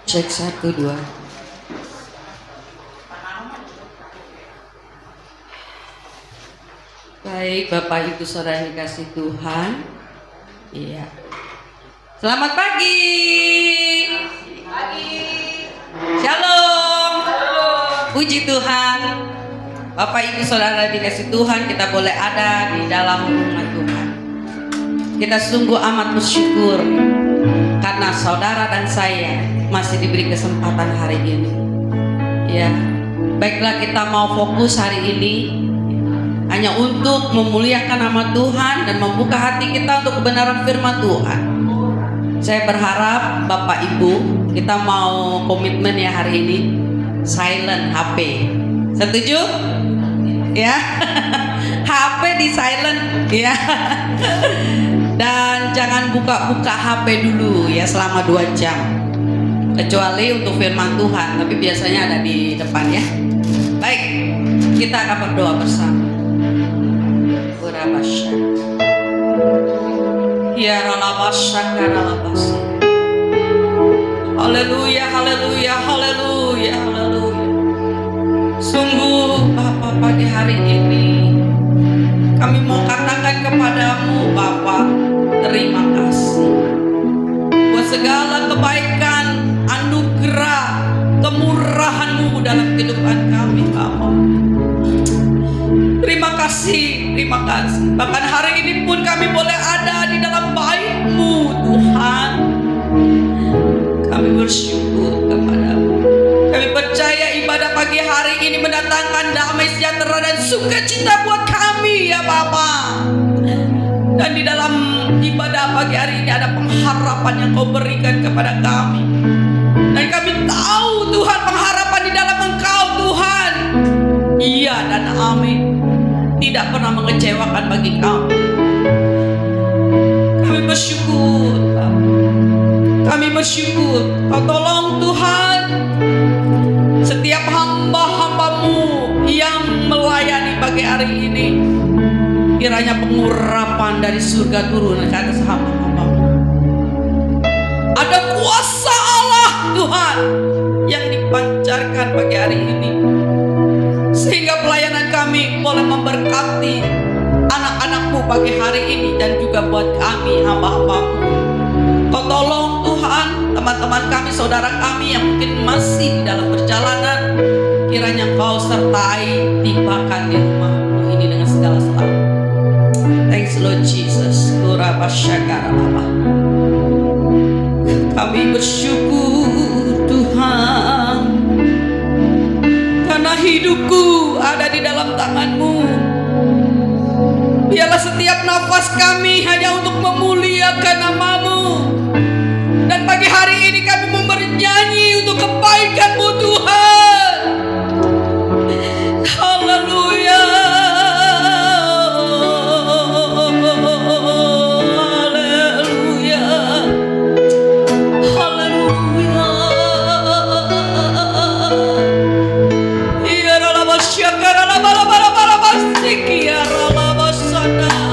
Cek 1, 2. Baik, Bapak Ibu Saudara yang dikasih Tuhan. Iya. Selamat pagi. Pagi. Shalom. Puji Tuhan. Bapak Ibu Saudara dikasih Tuhan, kita boleh ada di dalam rumah Tuhan. Kita sungguh amat bersyukur karena saudara dan saya masih diberi kesempatan hari ini. Ya, baiklah, kita mau fokus hari ini hanya untuk memuliakan nama Tuhan dan membuka hati kita untuk kebenaran firman Tuhan. Saya berharap Bapak Ibu, kita mau komitmen ya hari ini, silent HP. Setuju? Ya. HP di silent ya. Dan jangan buka-buka HP dulu ya selama 2 jam. Kecuali untuk firman Tuhan, tapi biasanya ada di depan ya. Baik, kita akan berdoa bersama. Ya haleluya, haleluya, haleluya, haleluya. Sungguh Bapa, pagi hari ini kami mau katakan kepadamu Bapa, terima kasih buat segala kebaikan, anugerah, kemurahan-Mu dalam kehidupan kami Bapa. Terima kasih, terima kasih. Bahkan hari ini pun kami boleh ada di dalam bait-Mu Tuhan. Kami bersyukur kepadamu. Kami percaya ibadah pagi hari ini mendatangkan damai sejahtera dan sukacita buat kami ya Bapa. Dan di dalam ibadah pagi hari ini ada pengharapan yang Kau berikan kepada kami. Dan kami tahu Tuhan, pengharapan di dalam Engkau Tuhan, iya dan amin, tidak pernah mengecewakan bagi kami. Kami bersyukur, kami bersyukur. Kau tolong Tuhan setiap hamba-hamba-Mu yang melayani pagi hari ini. Kiranya pengurapan dari surga turun ke atas hamba-hamba-Mu. Ada kuasa Allah Tuhan yang dipancarkan pagi hari ini, sehingga pelayanan kami boleh memberkati anak-anak-Mu pagi hari ini dan juga buat kami hamba-hamba-Mu. Kau tolong Tuhan teman-teman kami, saudara kami yang mungkin masih di dalam perjalanan, kiranya Kau sertai, tibakan di rumah-Mu ini dengan segala selamat. Thanks Lord Jesus. Kami bersyukur Tuhan, karena hidupku ada di dalam tangan-Mu. Biarlah setiap nafas kami hanya untuk memuliakan nama-Mu. Dan pagi hari ini kami mau bernyanyi untuk kebaikan-Mu Tuhan. Haleluya. Haleluya. Haleluya. Ya Allah, masyakara la bala bala bala basiki ya Allah basana.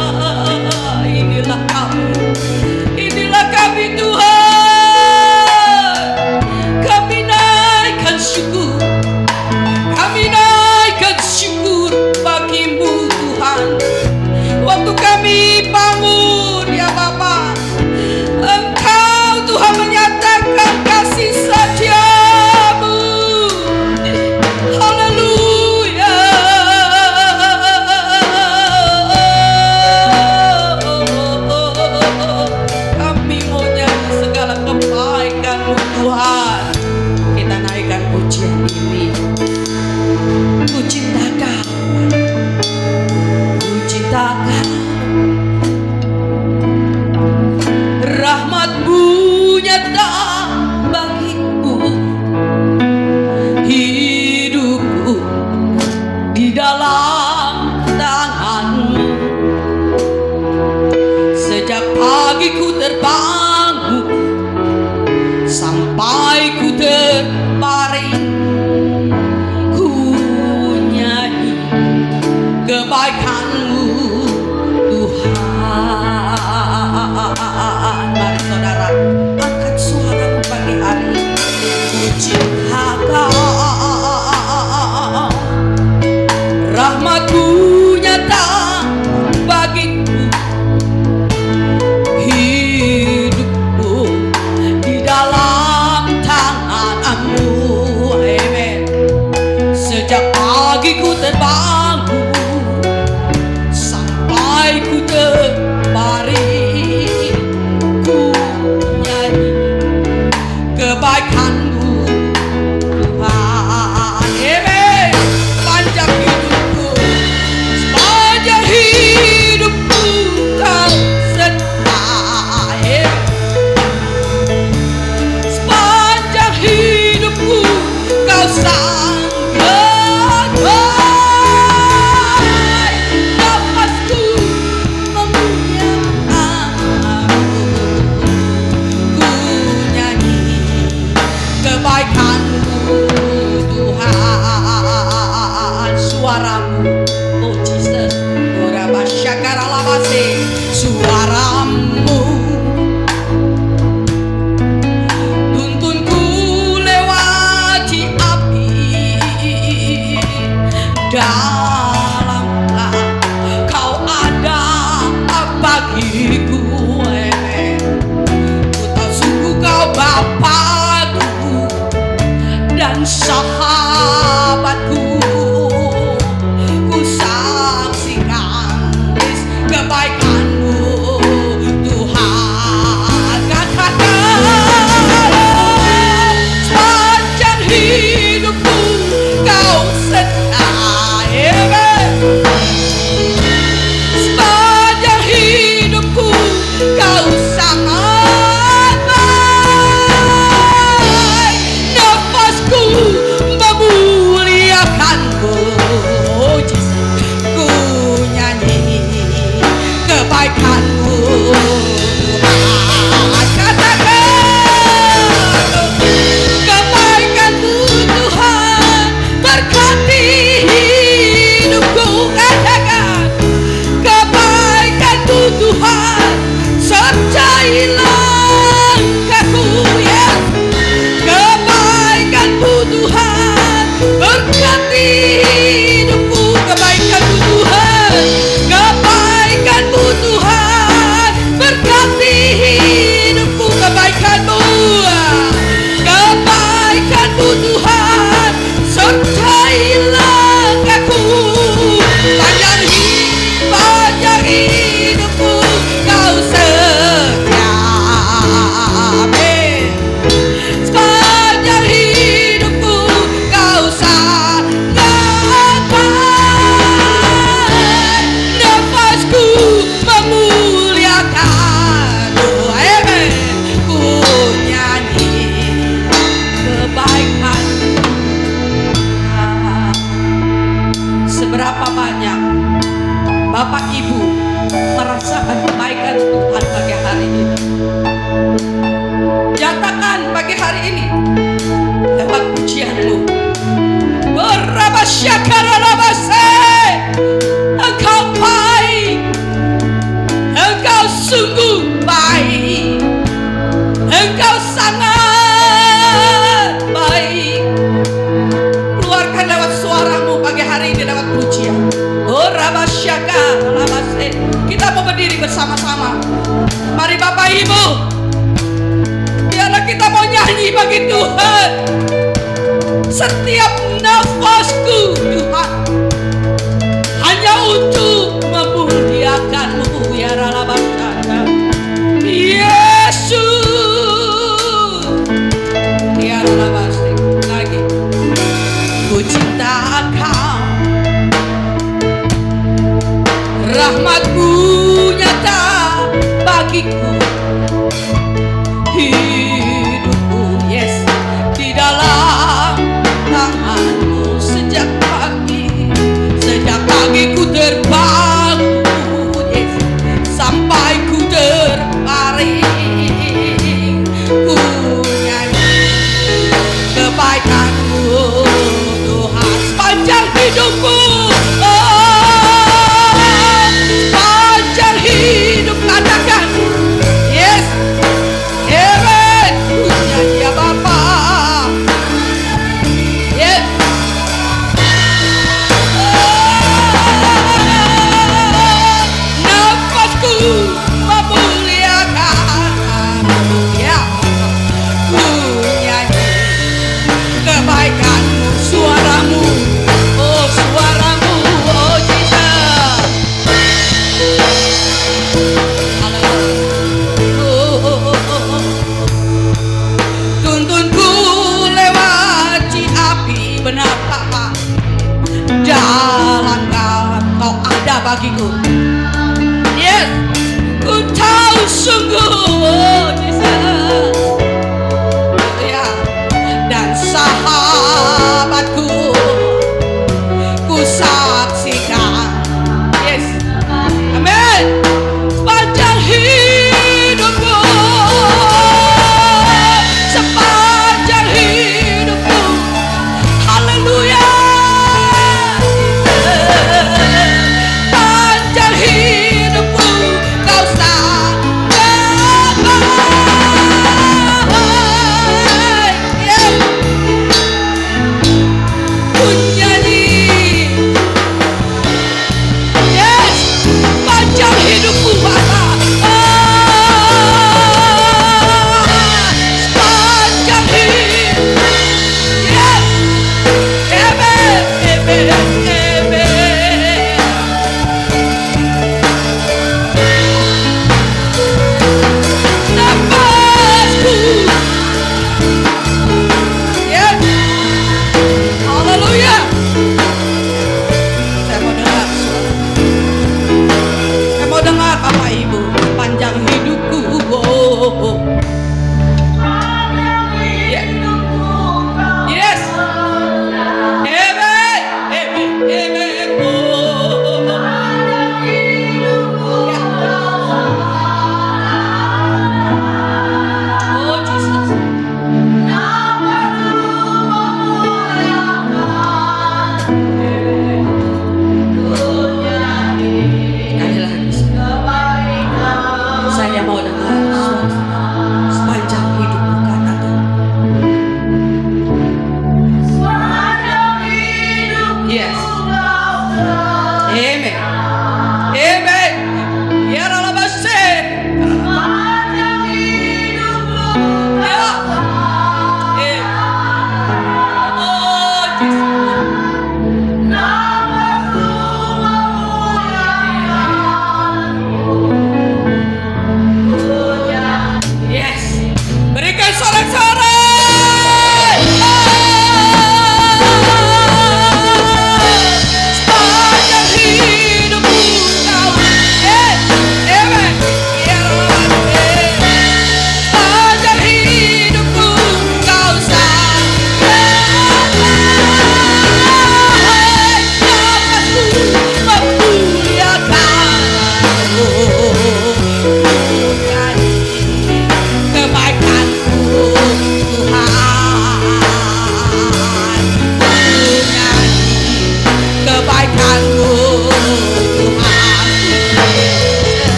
kebaikan-Mu Tuhan. Mari saudara angkat suaramu pagi hari ini. Puji Kau, rahmat-Mu nyata bagiku, hidupku di dalam tangan-Mu. Amen. Sejak pagi ku terbangun sampai ku terbaring, ku nyanyi kebaikan-Mu Tuhan. Amen. Sepanjang hidupku Kau sertai. Sepanjang hidupku Kau sanggup. Nafasku memuliakan-Mu, ku nyanyi kebaikan-Mu Tuhan. Suaramu, oh Jesus, suaramu tuntunku lewati api, dalamlah Kau ada bagiku. Ku tahu sungguh Kau Bapakku dan sahabatku. Ku saksikan kebaikan-Mu Tuhan. Katakan sepanjang hidupku Kau sertai. Sepanjang hidupku Kau sangat baik. Nafasku memuliakan-Mu, oh Jesus, ku nyanyi kebaikan-Mu Tuhan. Katakan kebaikan-Mu Tuhan berkati hidupku. Katakan kebaikan-Mu Tuhan sertai langkahku. Yes. Kebaikan-Mu Tuhan berkati hidupku. Kebaikan-Mu Tuhan, kebaikan-Mu Tuhan berkati hidupku. Kebaikan-Mu, kebaikan-Mu Tuhan sertai langkahku. Panjang hidupku Kau setia. Amin. Sepanjang hidupku Kau sangat baik. Nafasku memuliakan-Mu. Amen. Ku nyanyi kebaikan-Mu. Seberapa banyak Bapak Ibu merasakan kebaikan Tuhan pagi hari ini? Nyatakan pagi hari ini lewat pujian-Mu. Berabasyakarabase, Engkau baik, Engkau sungguh baik, Engkau sangat baik. Keluarkan lewat suaramu pagi hari ini lewat pujian. Berabasyakarabase. Kita mau berdiri bersama-sama. Mari Bapak Ibu, biarlah kita mau nyanyi bagi Tuhan. Setiap nafasku Tuhan hanya untuk memuliakan-Mu. Ya Ralabasana Yesus. Ya Ralabasana lagi. Ku cinta Kau, rahmat-Mu nyata bagiku, hidupku yes di dalam tangan-Mu. Sejak pagi ku terbangun yes sampai ku terbaring, ku nyanyi kebaikan-Mu Tuhan. Sepanjang hidupku Oh, Jesus. Ya, dan sahabatku, ku saksikan. Yes. Amin. Sepanjang hidupku, sepanjang hidupku, haleluya. Sepanjang hidupku, kau sahabatku.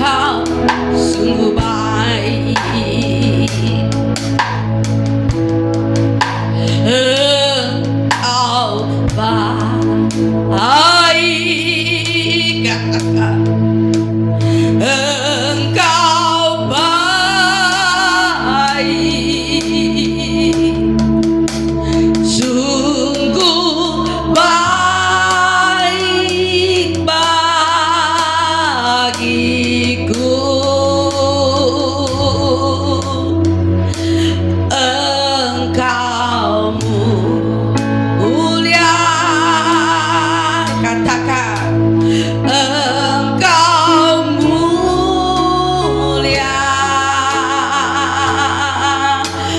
Engkau sungguh baik. Engkau baik, katakan Engkau baik, sungguh baik bagiku. Engkau mulia, katakan Engkau mulia,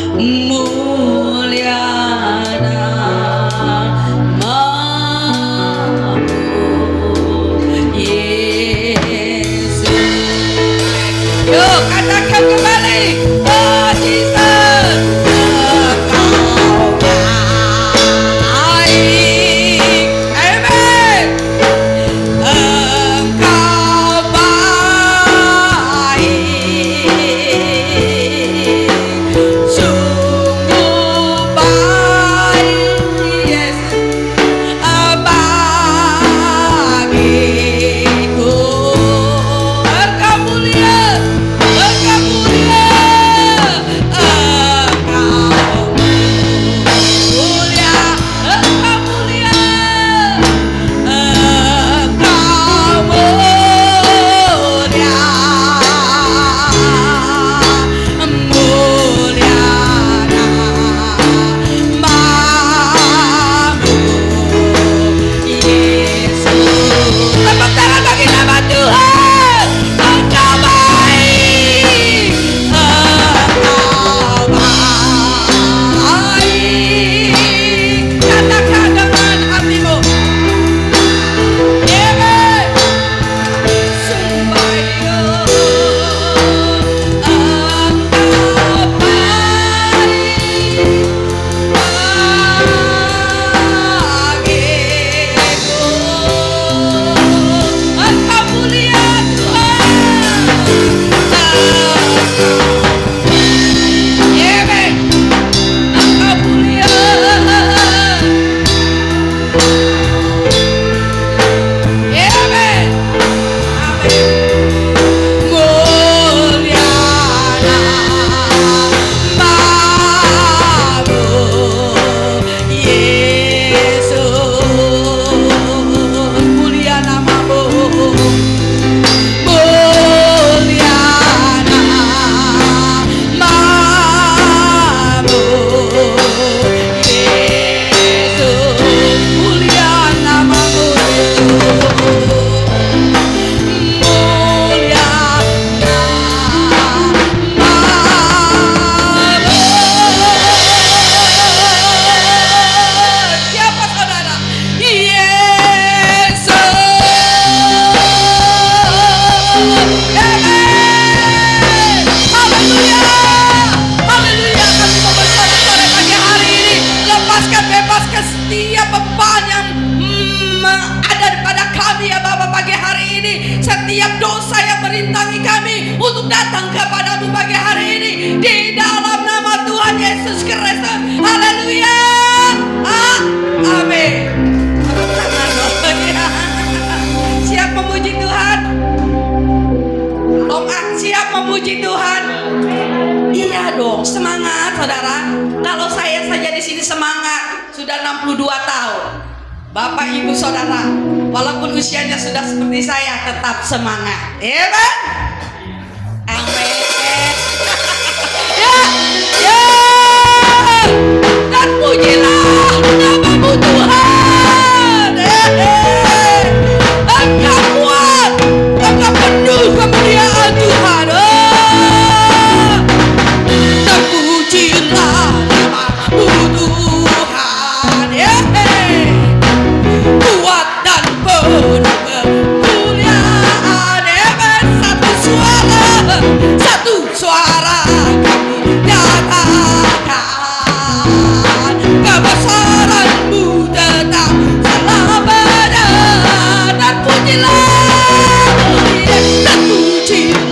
mulia namamu Yesus. Yuk katakan kembali, oh Jesus, Engkau baik. Amen. Engkau baik, sungguh baik, Yesus, bagiku. Engkau mulia, Engkau mulia, Engkau mulia, Engkau mulia, Engkau mulia, mulia namamu Yesus. Tepuk tangan bagi nama Tuhan. Engkau baik, Engkau baik. Katakan dengan hatimu, Amen. Sungguh baik, Engkau baik bagiku. Engkau mulia Tuhan. Amen. Engkau mulia. Amen. Amen. Mulia namamu Yesus. Mulia namamu, mulia namamu Yesus. Mulia namamu mulia namamu. Siapa saudara? Yesus. Amen. Haleluya. Haleluya. Kami mau bersorak-sorai pagi hari ini. Lepaskan, bebaskan setiap beban yang ada pada kami ya Bapa pagi hari ini. Setiap dosa yang merintangi kami untuk datang kepadamu pagi hari ini, di dalam nama Tuhan Yesus Kristus. Haleluya. Amin. Tepuk tangan dong. Siap memuji Tuhan? Siap memuji Tuhan? Iya dong, semangat saudara. Kalau saya saja di sini semangat, sudah 62 tahun. Bapak, Ibu, Saudara, walaupun usianya sudah seperti saya, tetap semangat. Amen. Amin. Ya, ya. Dan pujilah namamu Tuhan. Engkau kuat, Engkau penuh kemuliaan Tuhan. Terpujilah namamu Tuhan. Kuat dan penuh kemuliaan. Satu suara kami nyatakan kebesaranmu tetap selamanya. Dan pujilah, dan pujilah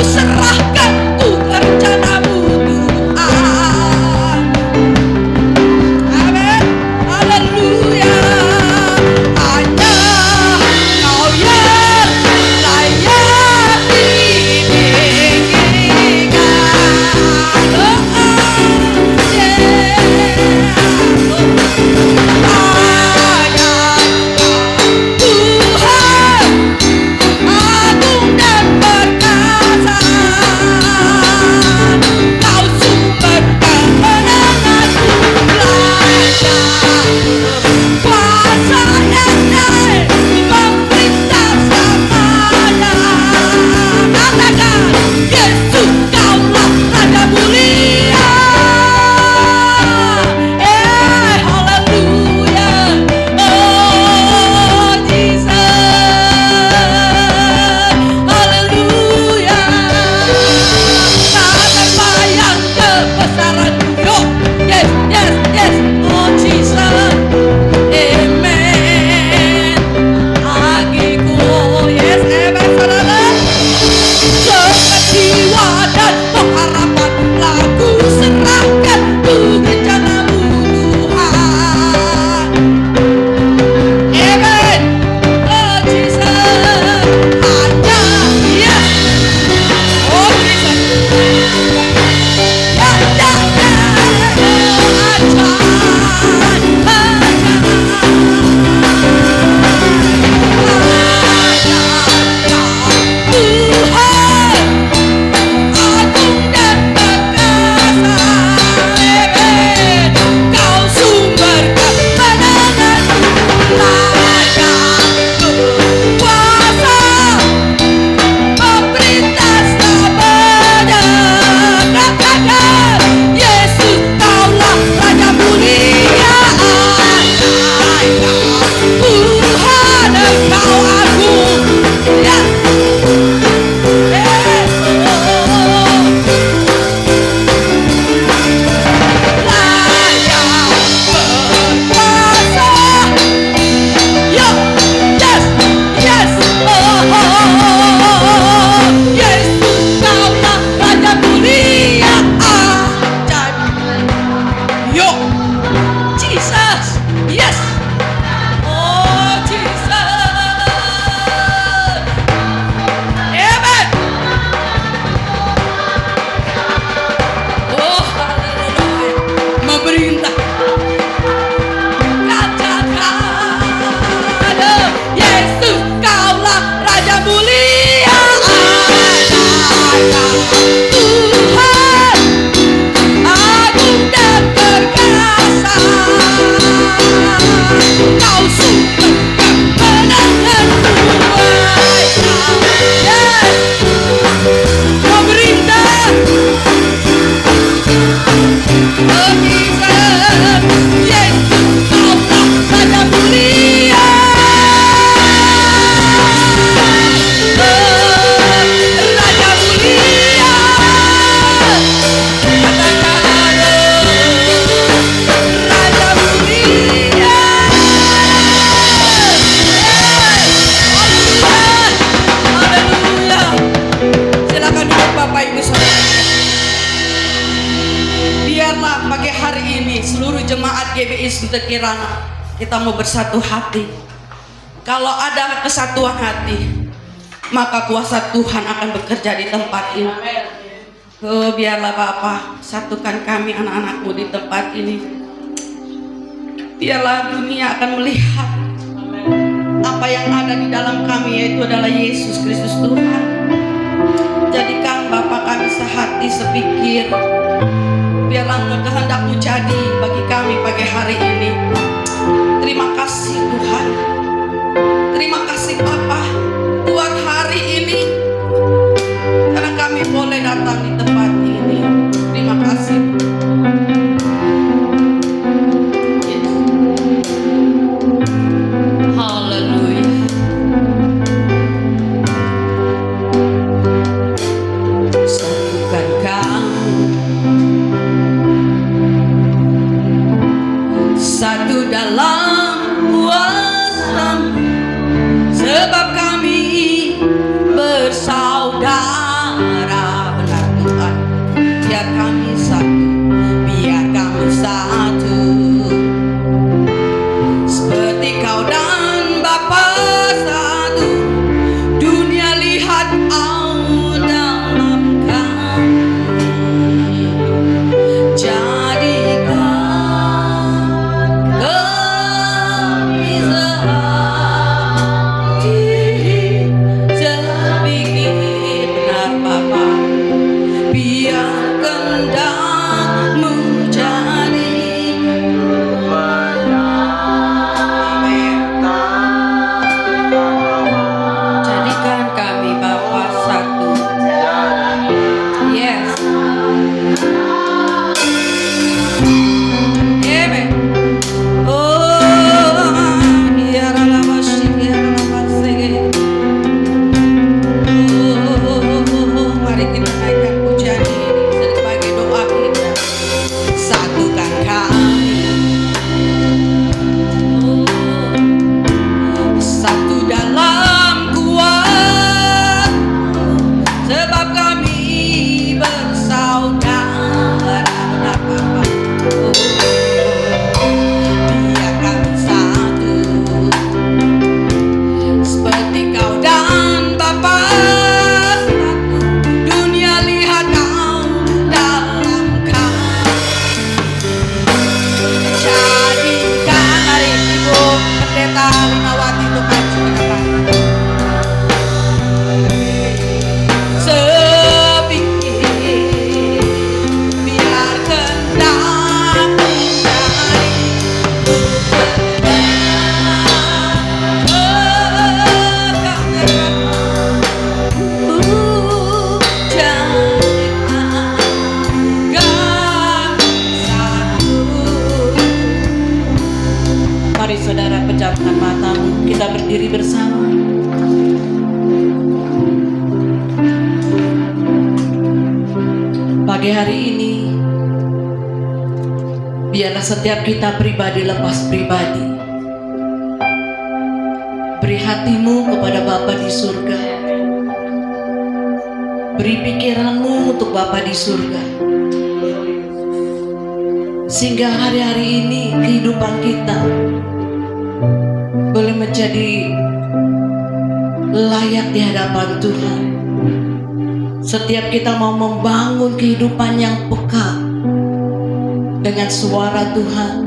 Serahkan sekiranya kita mau bersatu hati. Kalau ada kesatuan hati, maka kuasa Tuhan akan bekerja di tempat ini. Oh, biarlah Bapa satukan kami anak-anakmu di tempat ini. Biarlah dunia akan melihat apa yang ada di dalam kami, yaitu adalah Yesus Kristus Tuhan. Jadikan Bapa kami sehati sepikir. Biarlah kehendak-Mu jadi bagi kami pagi hari ini. Terima kasih Tuhan. Terima kasih Bapa buat hari ini, karena kami boleh datang di tempat ini. Terima kasih. Haleluya. Satukan kami satu dalam kuasa-Mu, sebab kami bersaudara. Benar Tuhan, biar kami satu, biar kami satu, seperti Kau dan Bapa satu. Dunia lihat dalam kami, jadikan kami sehati sepikir. Benar Bapa, biar kehendak-Mu jadi. Jadikan kami Bapa satu. Yes. Amen. Oh, biarlah masih, biarlah masih. Oh, mari kita naikkan pujian ini sebagai doa kita. Satukan kami, satu dalam kuat, sebab kami bersaudara. Benar Bapa. Oh, biar kami satu, seperti Kau dan Bapa satu. Dunia lihat Kau dalam kami, jadikan. Mari Ibu Pendeta Limawati Tuhan silakan. Sepikir, biar kehendak-Mu jadi. Mari saudara pejamkan matamu, kita berdiri bersama. Pagi hari ini, biarlah setiap kita pribadi lepas pribadi, beri hatimu kepada Bapa di surga, beri pikiranmu untuk Bapa di surga, sehingga hari-hari ini kehidupan kita boleh menjadi layak di hadapan Tuhan. Setiap kita mau membangun kehidupan yang peka dengan suara Tuhan,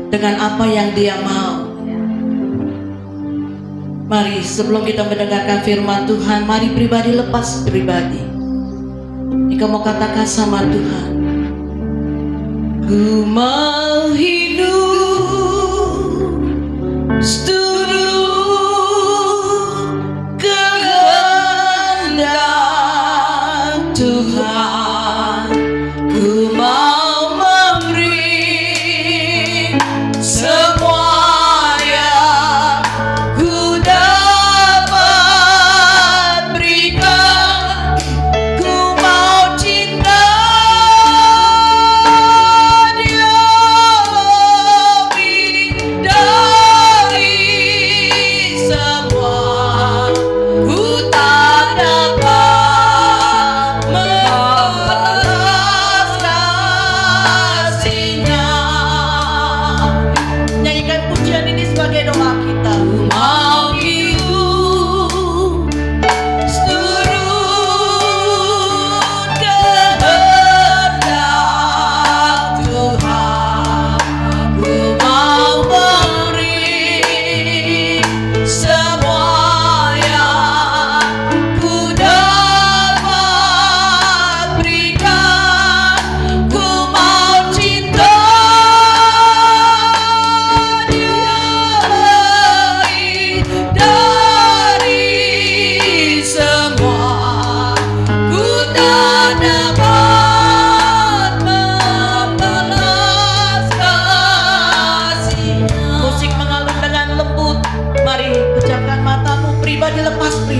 dengan apa yang Dia mau. Mari sebelum kita mendengarkan firman Tuhan, mari pribadi lepas pribadi. Jika mau katakan sama Tuhan, ku mau hidup seturut kehendak Tuhan. Ku mau memberi semua yang ku dapat berikan. Ku mau cinta Dia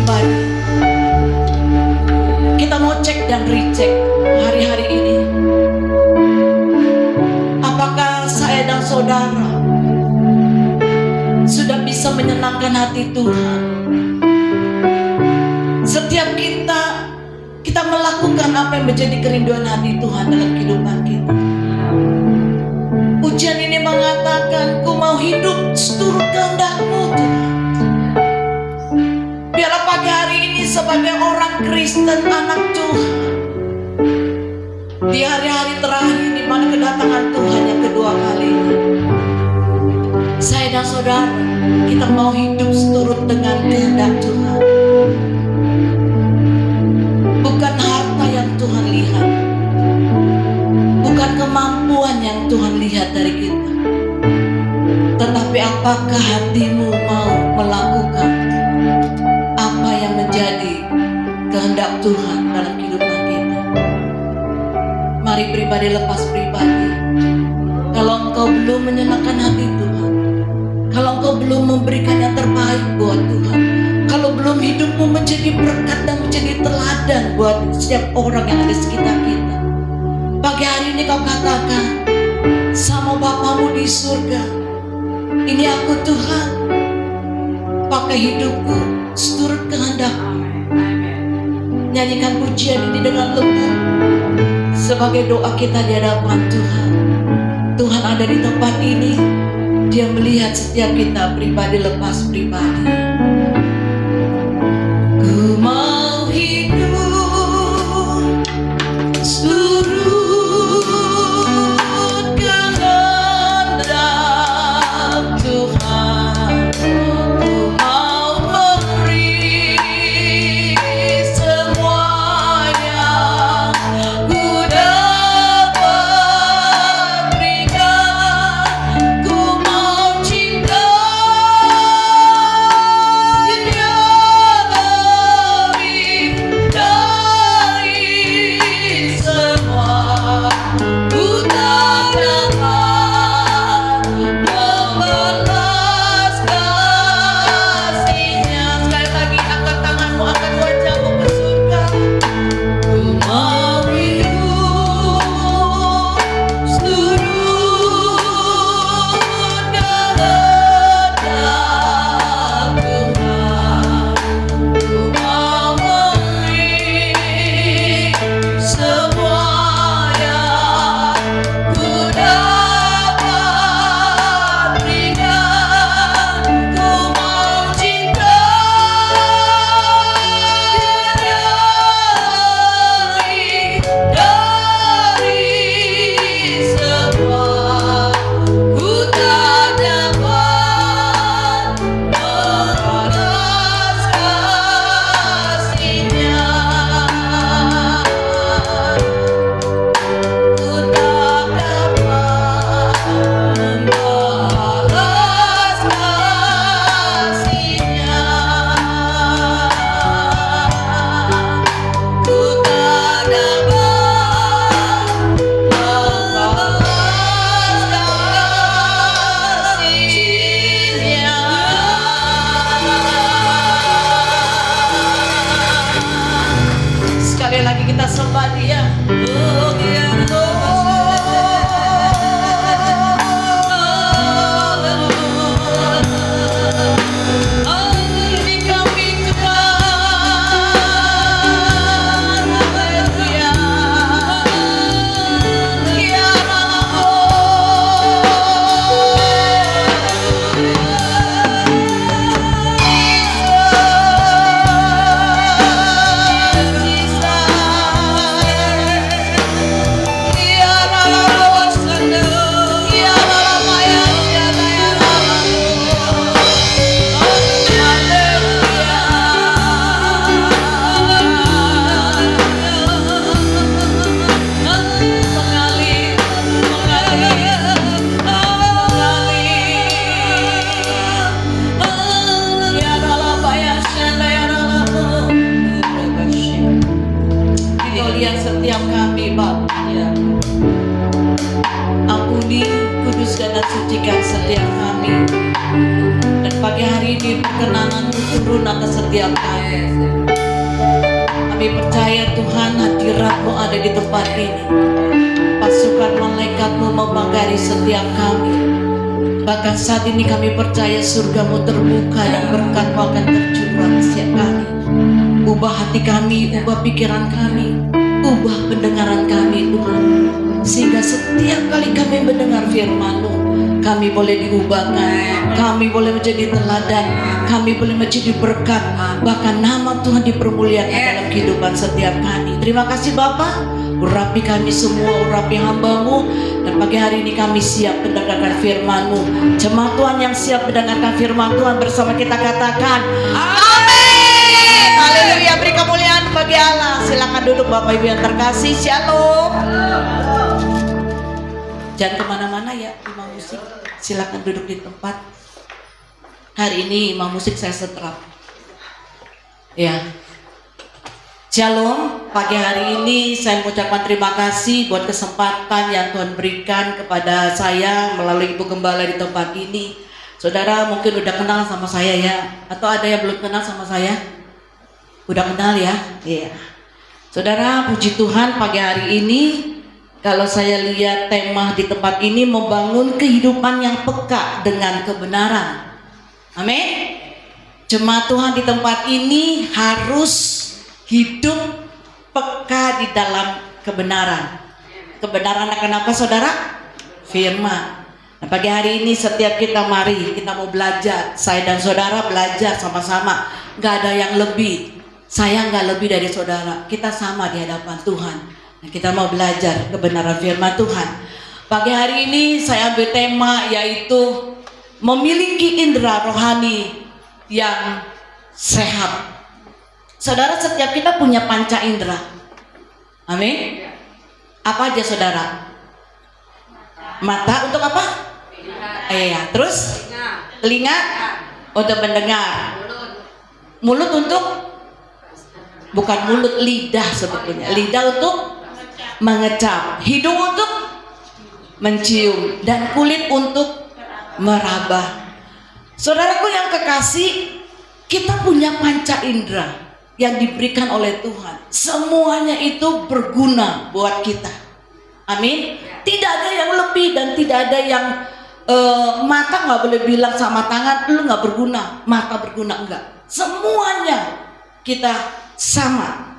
pribadi. Kita mau cek dan recheck hari-hari ini. Apakah saya dan saudara sudah bisa menyenangkan hati Tuhan? Setiap kita melakukan apa yang menjadi kerinduan hati Tuhan dalam kehidupan kita. Ujian ini mengatakan, ku mau hidup seturut kehendak-Mu Tuhan. Biarlah pagi hari ini sebagai orang Kristen, anak Tuhan, di hari-hari terakhir di mana kedatangan Tuhan yang kedua kali ini, saya dan saudara, kita mau hidup seturut dengan kehendak Tuhan. Bukan harta yang Tuhan lihat, bukan kemampuan yang Tuhan lihat dari kita, tetapi apakah hatimu mau melakukan apa yang menjadi kehendak Tuhan dalam kehidupan kita. Mari pribadi lepas pribadi. Kalau engkau belum menyenangkan hati Tuhan, kalau engkau belum memberikan yang terbaik buat Tuhan, kalau belum hidupmu menjadi berkat dan menjadi teladan buat setiap orang yang ada di sekitar kita, pagi hari ini kau katakan sama Bapamu di surga, ini aku Tuhan, pakai hidupku seturut kehendak-Mu. Nyanyikan pujian ini dengan lembut sebagai doa kita di hadapan Tuhan. Tuhan ada di tempat ini, Dia melihat setiap kita pribadi lepas pribadi. Ku mau hidup seturut kehendak Tuhan. Ku mau memberi semua yang ku dapat berikan. Ku mau cinta turun atas setiap kami. Kami percaya Tuhan, hadirat-Mu ada di tempat ini. Pasukan malaikat-Mu membagari setiap kami. Bahkan saat ini kami percaya surga-Mu terbuka dan berkat-Mu akan tercurah setiap kami. Ubah hati kami, ubah pikiran kami, ubah pendengaran kami Tuhan. Sehingga setiap kali kami mendengar firman-Mu, kami boleh diubahkan, kami boleh menjadi teladan, kami boleh menjadi berkat, bahkan nama Tuhan dipermuliakan dalam kehidupan setiap kami. Terima kasih Bapa, urapi kami semua, urapi hamba-Mu, dan pagi hari ini kami siap mendengarkan firman-Mu. Jemaat Tuhan yang siap mendengarkan firman Tuhan bersama kita katakan amin. Haleluya, beri kemuliaan bagi Allah. Silakan duduk Bapak Ibu yang terkasih. Shalom. Jangan kemana-mana ya, imam musik. Silakan duduk di tempat. Hari ini imam musik saya setrap. Ya. Shalom. Pagi hari ini saya mengucapkan terima kasih buat kesempatan yang Tuhan berikan kepada saya melalui Ibu Gembala di tempat ini. Saudara mungkin udah kenal sama saya ya, atau ada yang belum kenal sama saya? Udah kenal ya? Iya. Saudara, puji Tuhan pagi hari ini kalau saya lihat tema di tempat ini membangun kehidupan yang peka dengan kebenaran. Amin. Jemaat Tuhan di tempat ini harus hidup peka di dalam kebenaran. Kebenaran akan apa saudara? Firman. Nah, pagi hari ini setiap kita mari kita mau belajar. Saya dan saudara belajar sama-sama. Gak ada yang lebih. Saya gak lebih dari saudara. Kita sama di hadapan Tuhan. Kita mau belajar kebenaran firman Tuhan. Pagi hari ini saya ambil tema yaitu memiliki indera rohani yang sehat. Saudara, setiap kita punya panca indera. Amin. Apa aja saudara? Mata untuk apa? Iya. Terus telinga untuk mendengar. Mulut untuk, bukan mulut, lidah sebetulnya. Lidah untuk mengecap, hidung untuk mencium, dan kulit untuk meraba. Saudaraku yang kekasih, kita punya panca indera yang diberikan oleh Tuhan. Semuanya itu berguna buat kita. Amin. Tidak ada yang lebih dan tidak ada yang mata nggak boleh bilang sama tangan lu nggak berguna, mata berguna, enggak. Semuanya kita sama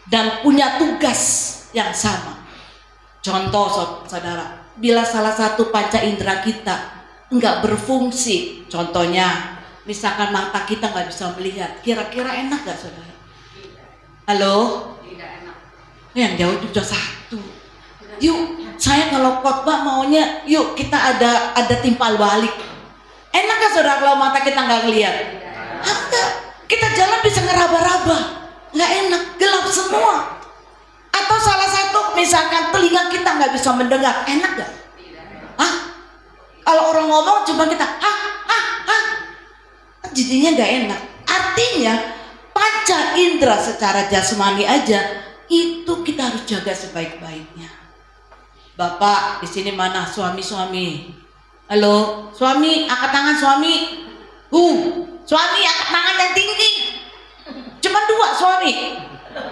dan punya tugas yang sama. Contoh saudara, bila salah satu panca indera kita enggak berfungsi, contohnya misalkan mata kita nggak bisa melihat, kira-kira enak gak saudara? Halo? Tidak enak. Yang jauh juga satu. Yuk, saya kalau khotbah maunya yuk kita ada timpal balik. Enak gak saudara kalau mata kita nggak ngelihat? Enggak. Kita jalan bisa ngeraba-raba, nggak enak, gelap semua. Atau salah satu misalkan telinga kita nggak bisa mendengar, enak gak? Hah? Kalau orang ngomong cuma kita jadinya nggak enak. Artinya panca indera secara jasmani aja itu kita harus jaga sebaik-baiknya. Bapak di sini mana suami-suami? Halo, suami angkat tangan suami. Suami angkat tangan yang tinggi. Cuma 2 suami.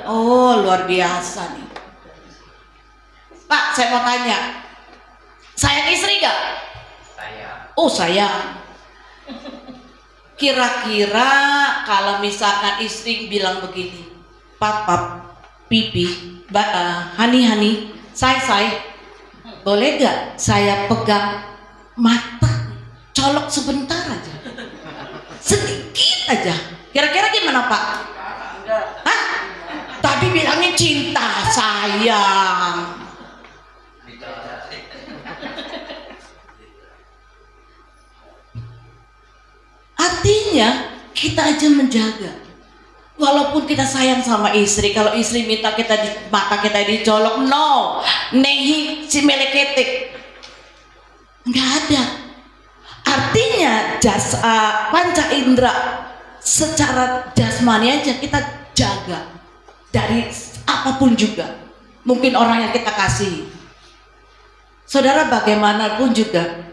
Oh, luar biasa nih. Pak, saya mau tanya. Sayang istri gak? Sayang. Oh, sayang. Kira-kira kalau misalkan istri bilang begini, pap, pipi, hani, say, boleh gak saya pegang mata, colok sebentar aja, sedikit aja. Kira-kira gimana Pak? Hah? Tadi bilangnya cinta, sayang. Artinya kita aja menjaga. Walaupun kita sayang sama istri, kalau istri minta mata kita dicolok, no, nehi si meleketik, nggak ada. Artinya panca indera secara jasmani aja kita jaga dari apapun juga. Mungkin orang yang kita kasih. Saudara, bagaimanapun juga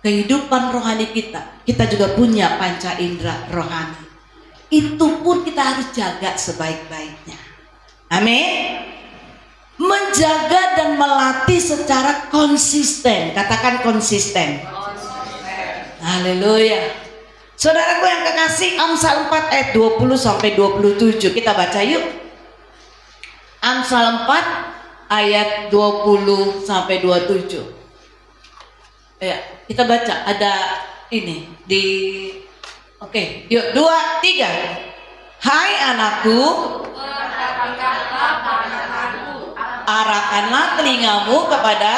kehidupan rohani kita juga punya panca indera rohani. itu pun kita harus jaga sebaik-baiknya. Amin. Menjaga dan melatih secara konsisten. Katakan konsisten. Haleluya. Saudaraku yang kekasih, Amsal 4 ayat 20 sampai 27. Kita baca yuk. Amsal 4 ayat 20 sampai 27. Ya, kita baca. Ada ini di Oke, yuk 2, 3. Hai anakku, arahkanlah telingamu kepada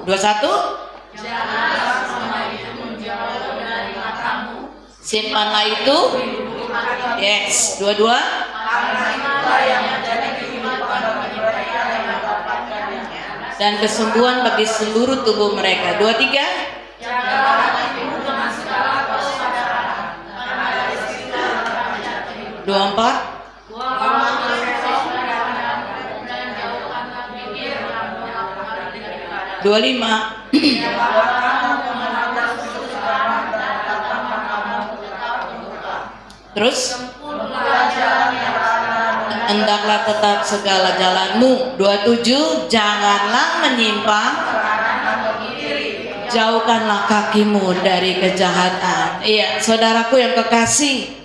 21. Simpanlah itu. Yes, 22. Dan kesembuhan bagi seluruh tubuh mereka. 23. 24. 25. Terus hendaklah tetap segala jalanmu. 27. Janganlah menyimpang, jauhkanlah kakimu dari kejahatan. Iya, saudaraku yang kekasih,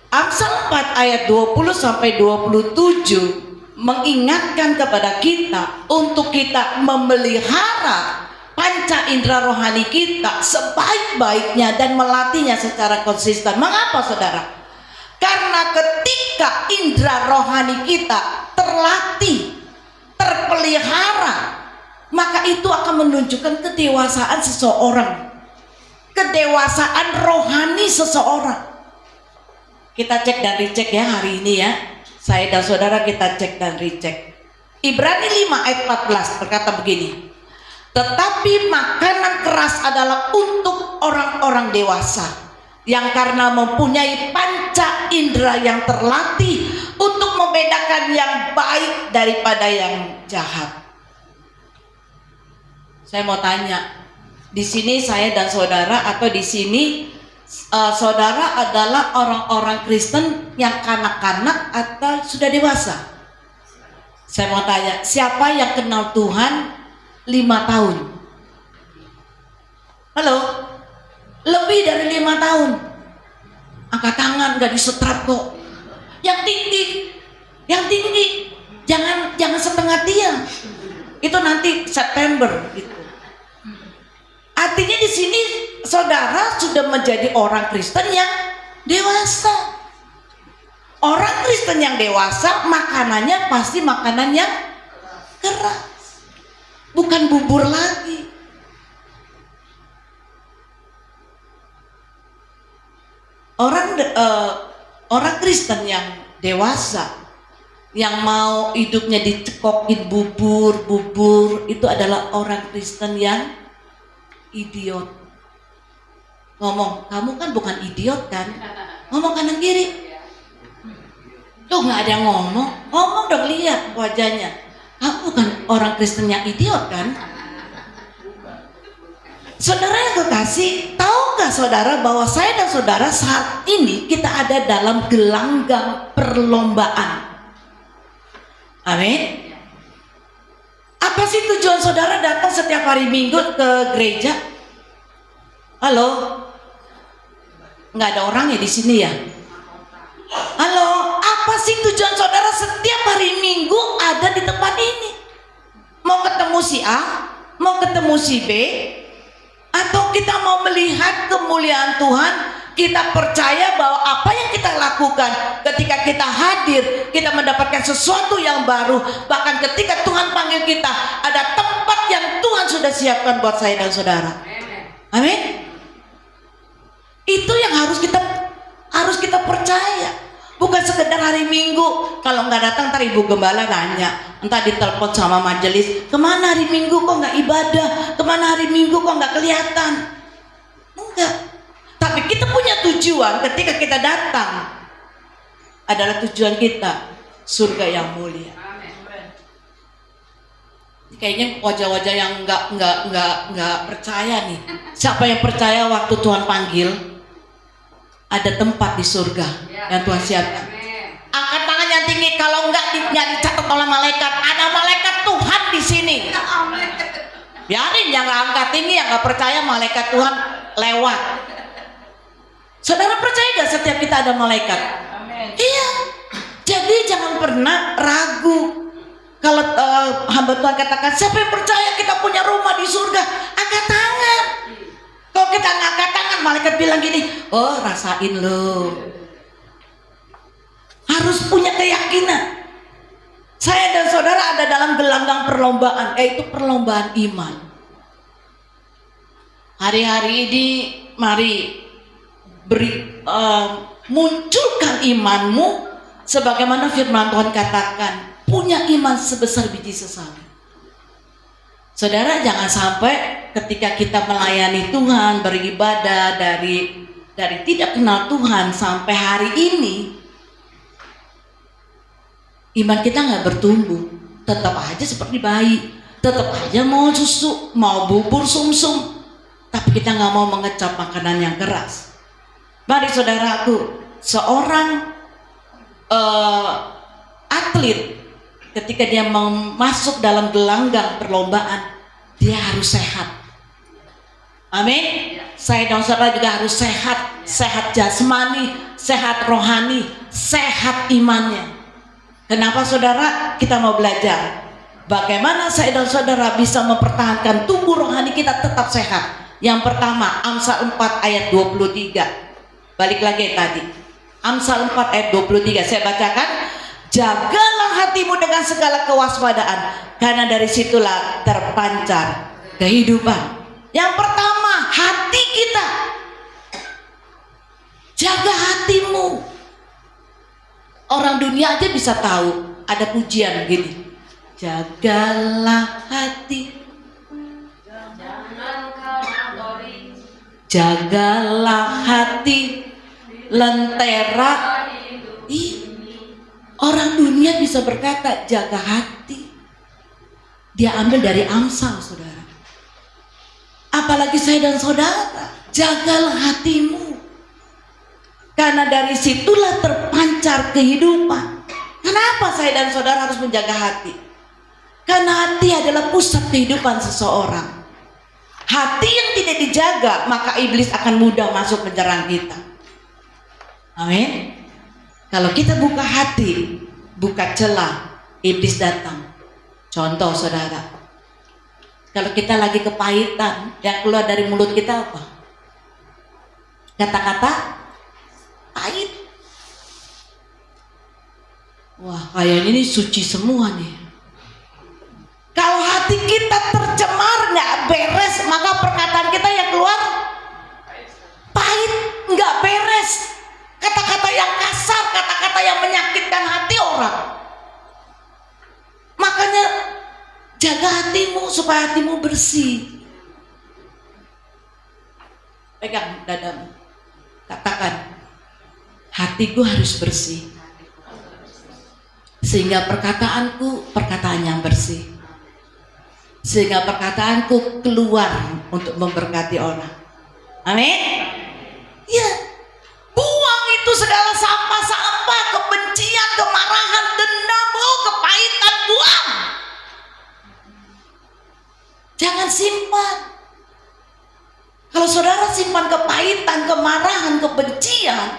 Amsal 4 ayat 20 sampai 27 mengingatkan kepada kita untuk kita memelihara panca indera rohani kita sebaik-baiknya dan melatihnya secara konsisten. Mengapa saudara? Karena ketika indera rohani kita terlatih, terpelihara, maka itu akan menunjukkan kedewasaan seseorang, kedewasaan rohani seseorang. Kita cek dan recheck ya hari ini ya. Saya dan saudara kita cek dan recheck. Ibrani 5 ayat 14 berkata begini. Tetapi makanan keras adalah untuk orang-orang dewasa yang karena mempunyai panca indera yang terlatih untuk membedakan yang baik daripada yang jahat. Saya mau tanya, di sini saya dan saudara atau di sini saudara adalah orang-orang Kristen yang kanak-kanak atau sudah dewasa? Saya mau tanya, siapa yang kenal Tuhan 5 tahun? Halo? Lebih dari 5 tahun? Angkat tangan, gak disetrap kok. Yang tinggi, jangan setengah tiang. Itu nanti September gitu. Artinya di sini saudara sudah menjadi orang Kristen yang dewasa. Orang Kristen yang dewasa makanannya pasti makanan yang keras, bukan bubur lagi. Orang Kristen yang dewasa yang mau hidupnya dicekokin bubur itu adalah orang Kristen yang idiot. Ngomong, kamu kan bukan idiot kan? Ngomong kanan kiri. Tuh nggak ada yang ngomong dong, lihat wajahnya. Kamu bukan orang Kristen yang idiot kan? Saudara yang kekasih, tahukah saudara bahwa saya dan saudara saat ini kita ada dalam gelanggang perlombaan? Amin. Apa sih tujuan saudara datang setiap hari Minggu ke gereja? Halo? Nggak ada orang ya di sini ya? Halo? Apa sih tujuan saudara setiap hari Minggu ada di tempat ini? Mau ketemu si A? Mau ketemu si B? Atau kita mau melihat kemuliaan Tuhan? Kita percaya bahwa apa yang kita lakukan ketika kita hadir, kita mendapatkan sesuatu yang baru. Bahkan ketika Tuhan panggil kita, ada tempat yang Tuhan sudah siapkan buat saya dan saudara. Amin. Itu yang harus kita percaya. Bukan sekedar hari Minggu. Kalau nggak datang, ntar Ibu Gembala nanya, entah ditelepon sama majelis, kemana hari Minggu kok nggak ibadah, kemana hari Minggu kok nggak kelihatan. Enggak. Tapi kita punya tujuan ketika kita datang, adalah tujuan kita surga yang mulia. Kayaknya wajah-wajah yang nggak percaya nih. Siapa yang percaya waktu Tuhan panggil? ada tempat di surga yang Tuhan siapkan. Angkat tangan yang tinggi, kalau enggak dicatat oleh malaikat. Ada malaikat Tuhan di sini. Biarin yang nggak angkat tinggi, yang nggak percaya malaikat Tuhan lewat. Saudara percaya gak setiap kita ada malaikat? Iya. Jadi jangan pernah ragu. Kalau hamba Tuhan katakan, siapa yang percaya kita punya rumah di surga? Angkat tangan. Kalau kita nggak angkat tangan, malaikat bilang gini, oh rasain lo. Harus punya keyakinan. Saya dan saudara ada dalam gelanggang perlombaan, yaitu perlombaan iman. Hari-hari ini mari munculkan imanmu, sebagaimana firman Tuhan katakan, punya iman sebesar biji sesawi. Saudara, jangan sampai ketika kita melayani Tuhan, beribadah dari tidak kenal Tuhan sampai hari ini, iman kita nggak bertumbuh, tetap aja seperti bayi, tetap aja mau susu, mau bubur sumsum, tapi kita nggak mau mengecap makanan yang keras. Mari saudaraku, seorang atlet ketika dia masuk dalam gelanggang perlombaan, dia harus sehat. Amin. Saya dan saudara juga harus sehat, sehat jasmani, sehat rohani, sehat imannya. Kenapa saudara? Kita mau belajar bagaimana saya dan saudara bisa mempertahankan tubuh rohani kita tetap sehat. Yang pertama, Amsal 4 ayat 23. Balik lagi tadi, Amsal 4 ayat 23, saya bacakan. Jagalah hatimu dengan segala kewaspadaan, karena dari situlah terpancar kehidupan. Yang pertama, hati kita. Jaga hatimu. Orang dunia aja bisa tahu, ada pujian begini, jagalah hati, jagalah hati, lentera. Orang dunia bisa berkata jaga hati, dia ambil dari Amsal, saudara. Apalagi saya dan saudara, jagalah hatimu, karena dari situlah terpancar kehidupan. Kenapa saya dan saudara harus menjaga hati? Karena hati adalah pusat kehidupan seseorang. Hati yang tidak dijaga, maka iblis akan mudah masuk menyerang kita. Amin. Kalau kita buka hati, buka celah, iblis datang. Contoh saudara, kalau kita lagi kepahitan, yang keluar dari mulut kita apa? Kata-kata pahit. Wah, kayaknya ini suci semua nih. Kalau hati kita tercemar, nggak beres, maka perkataan kita yang keluar pahit, nggak beres. Kata-kata yang kasar, kata-kata yang menyakitkan hati orang. Makanya jaga hatimu supaya hatimu bersih. Pegang dadamu, katakan, hatiku harus bersih, sehingga perkataanku perkataan yang bersih, sehingga perkataanku keluar untuk memberkati orang. Amin. Ya. Buang itu segala sampah-sampah, kebencian, kemarahan, dendam, kepahitan, buang. Jangan simpan. Kalau saudara simpan kepahitan, kemarahan, kebencian,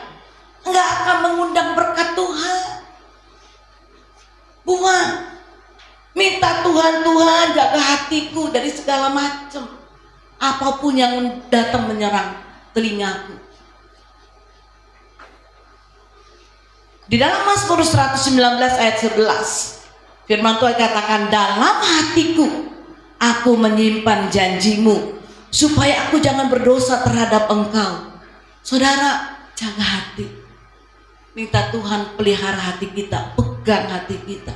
nggak akan mengundang berkat Tuhan. Buang. Minta Tuhan, Tuhan jaga hatiku dari segala macam, apapun yang datang menyerang telingaku. Di dalam Mazmur 119 ayat 11, firman Tuhan katakan, dalam hatiku aku menyimpan janjimu, supaya aku jangan berdosa terhadap engkau. Saudara, jaga hati. Minta Tuhan pelihara hati kita, pegang hati kita,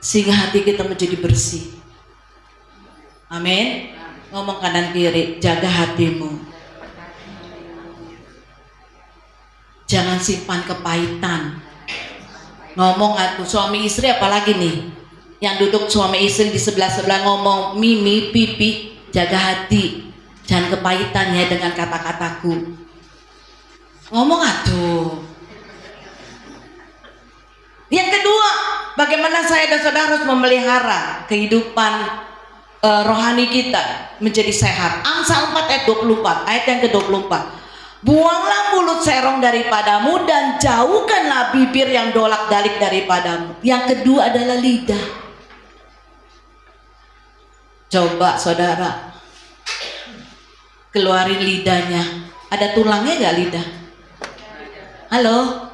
sehingga hati kita menjadi bersih. Amin. Ngomong kanan kiri, jaga hatimu. Jangan simpan kepahitan. Ngomong aku suami istri, apalagi nih yang duduk suami istri di sebelah-sebelah ngomong mimi pipi, jaga hati, jangan kepahitan ya dengan kata-kataku. Ngomong atuh. Yang kedua, bagaimana saya dan saudara harus memelihara kehidupan rohani kita menjadi sehat. Amsal 4 ayat 24, ayat yang ke-24. Buanglah mulut serong daripadamu dan jauhkanlah bibir yang dolak-dalik daripadamu. Yang kedua adalah lidah. Coba saudara keluarin lidahnya. Ada tulangnya gak lidah? Halo?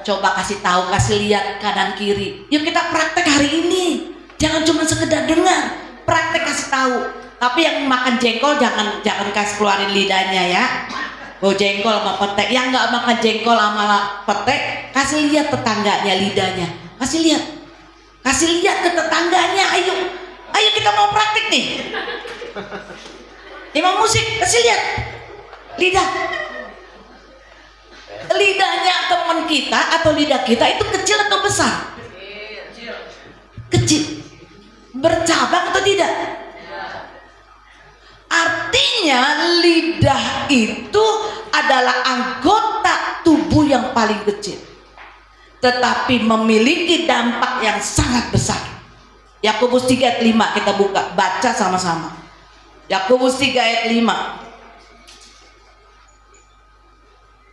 Coba kasih tahu, kasih lihat kanan kiri. Yuk kita praktek hari ini. Jangan cuma sekedar dengar, praktek kasih tahu. Tapi yang makan jengkol jangan kasih keluarin lidahnya ya. Oh jengkol sama petek. Yang nggak makan jengkol sama petek, kasih lihat tetangganya lidahnya. Kasih lihat ke tetangganya. Ayo kita mau praktek nih. Imam musik, kasih lihat lidah. Lidahnya teman kita atau lidah kita itu kecil atau besar? Kecil. Bercabang atau tidak? Artinya lidah itu adalah anggota tubuh yang paling kecil, tetapi memiliki dampak yang sangat besar. Yakobus 3 ayat 5 kita buka, baca sama-sama. Yakobus 3 ayat 5.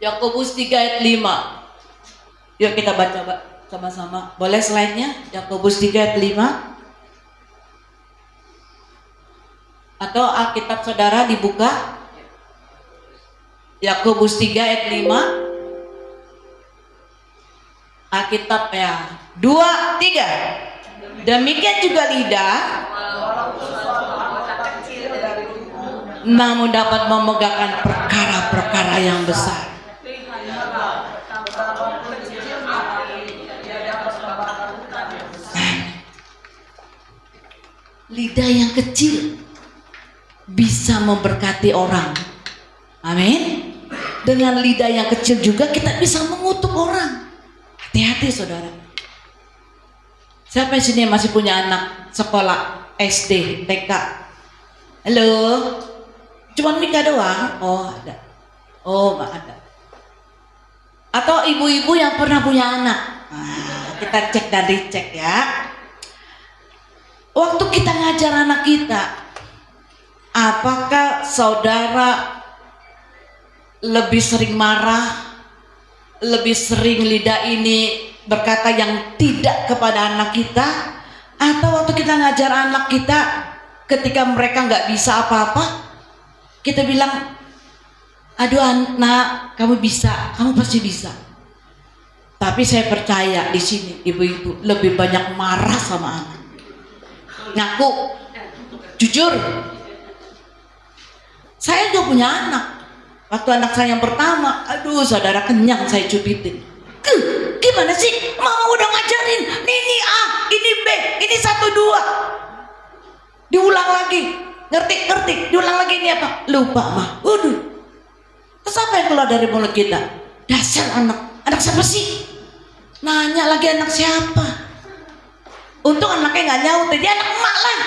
Yakobus 3 ayat 5. Yuk kita baca sama-sama. Boleh slide-nya? Yakobus 3 ayat 5. Atau Alkitab saudara dibuka. Yakobus 3 ayat 5. Alkitab ya. 2, 3. Demikian juga lidah, namun dapat memegahkan perkara-perkara yang besar. Lidah yang kecil bisa memberkati orang. Amin. Dengan lidah yang kecil juga kita bisa mengutuk orang. Hati-hati saudara. Siapa di sini yang masih punya anak sekolah SD, TK? Halo? Cuman Mika doang? Oh ada. Oh ada. Atau ibu-ibu yang pernah punya anak? Nah, kita cek dan dicek ya. Waktu kita ngajar anak kita, apakah saudara lebih sering marah, lebih sering lidah ini berkata yang tidak kepada anak kita, atau waktu kita ngajar anak kita ketika mereka nggak bisa apa-apa, kita bilang, aduh anak, kamu bisa, kamu pasti bisa. Tapi saya percaya di sini ibu-ibu lebih banyak marah sama anak. Ngaku, jujur. Saya juga punya anak. Waktu anak saya yang pertama, aduh saudara kenyang saya cubitin. Gimana sih? Mama udah ngajarin ini A, ini B, ini 1, 2. Diulang lagi. Ngerti, diulang lagi ini apa? Lupa mah. Waduh. Terus apa yang keluar dari mulut kita? Dasar anak siapa sih? Nanya lagi anak siapa? Untung anaknya nggak nyaut, dia anak emak lah.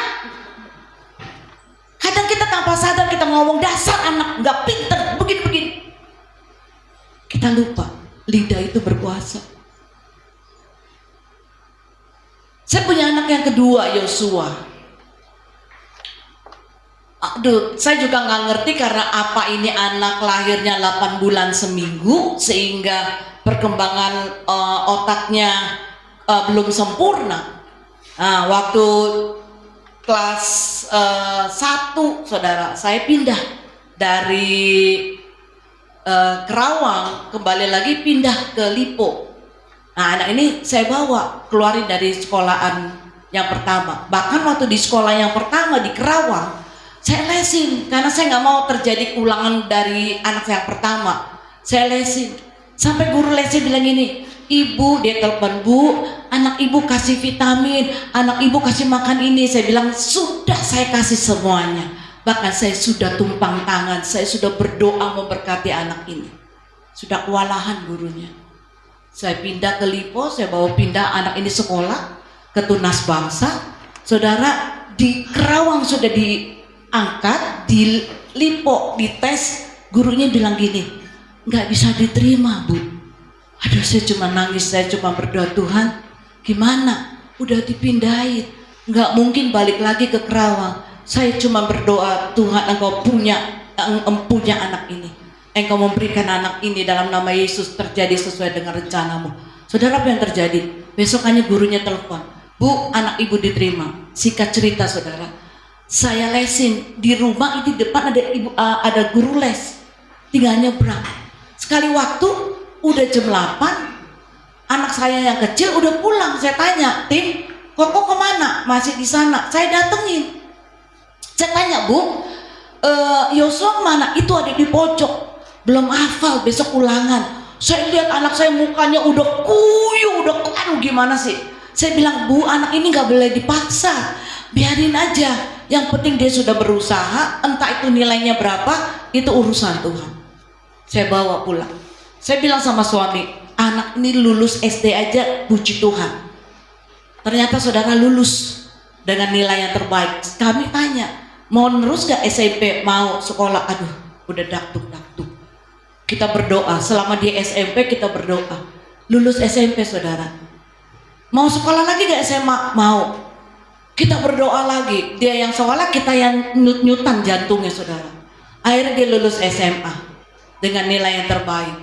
Kadang kita tanpa sadar kita ngomong dasar anak nggak pinter, begini. Kita lupa lidah itu berkuasa. Saya punya anak yang kedua, Yosua. Aduh, saya juga nggak ngerti karena apa ini anak lahirnya 8 bulan seminggu sehingga perkembangan otaknya belum sempurna. Nah, waktu kelas 1 saudara, saya pindah dari Kerawang kembali lagi pindah ke Lipo. Nah, anak ini saya bawa keluarin dari sekolahan yang pertama. Bahkan waktu di sekolah yang pertama di Kerawang, saya lesin karena saya nggak mau terjadi ulangan dari anak yang pertama. Saya lesin sampai guru lesnya bilang gini, ibu, dia telepon, bu, anak ibu kasih vitamin, anak ibu kasih makan ini. Saya bilang sudah, saya kasih semuanya. Bahkan saya sudah tumpang tangan, saya sudah berdoa memberkati anak ini. Sudah kewalahan gurunya. Saya pindah ke Lipo, saya bawa pindah anak ini sekolah ke Tunas Bangsa. Saudara, di Kerawang sudah diangkat, di Lipo dites, gurunya bilang gini, nggak bisa diterima, Bu. Aduh, saya cuma nangis, saya cuma berdoa, Tuhan, gimana? Udah dipindahin, nggak mungkin balik lagi ke Kerawang. Saya cuma berdoa, Tuhan, Engkau punya anak ini. Engkau memberikan anak ini dalam nama Yesus, terjadi sesuai dengan rencanamu. Saudara, apa yang terjadi? Besokannya gurunya telepon, Bu, anak ibu diterima. Singkat cerita, saudara, saya lesin di rumah, ini depan ada guru les, tinggal nyebrang. Sekali waktu udah jam 8, anak saya yang kecil udah pulang. Saya tanya, Tim, Koko kemana? Masih di sana. Saya datengin. Saya tanya, Bu, Yosua mana? Itu ada di pojok, belum hafal, besok ulangan. Saya lihat anak saya mukanya udah kuyuh, aduh gimana sih? Saya bilang, Bu, anak ini gak boleh dipaksa, biarin aja. Yang penting dia sudah berusaha, entah itu nilainya berapa, itu urusan Tuhan. Saya bawa pulang. Saya bilang sama suami, anak ini lulus SD aja, puji Tuhan. Ternyata saudara lulus dengan nilai yang terbaik. Kami tanya, mau terus gak SMP? Mau sekolah? Aduh, udah daktuk. Kita berdoa, selama dia SMP kita berdoa. Lulus SMP, saudara. Mau sekolah lagi gak SMA? Mau. Kita berdoa lagi. Dia yang sekolah, kita yang nyutan jantungnya, saudara. Akhirnya dia lulus SMA dengan nilai yang terbaik.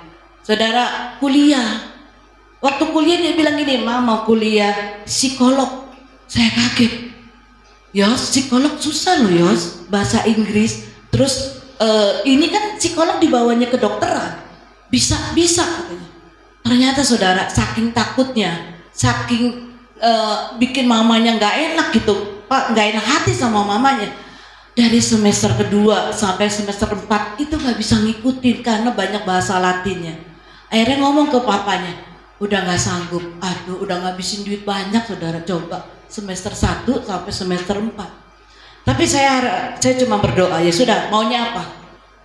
Saudara, kuliah. Waktu kuliah dia bilang gini, Ma, mau kuliah psikolog. Saya kaget. Yos, psikolog susah loh, Yos. Bahasa Inggris. Terus ini kan psikolog dibawanya kedokteran. Bisa katanya. Ternyata saudara, saking takutnya, saking bikin mamanya nggak enak gitu, Pak, nggak enak hati sama mamanya. Dari semester kedua sampai semester 4 itu nggak bisa ngikutin karena banyak bahasa Latinnya. Akhirnya ngomong ke papanya, udah nggak sanggup, aduh udah ngabisin duit banyak, saudara, coba semester 1 sampai semester 4. Tapi saya cuma berdoa, ya sudah, maunya apa?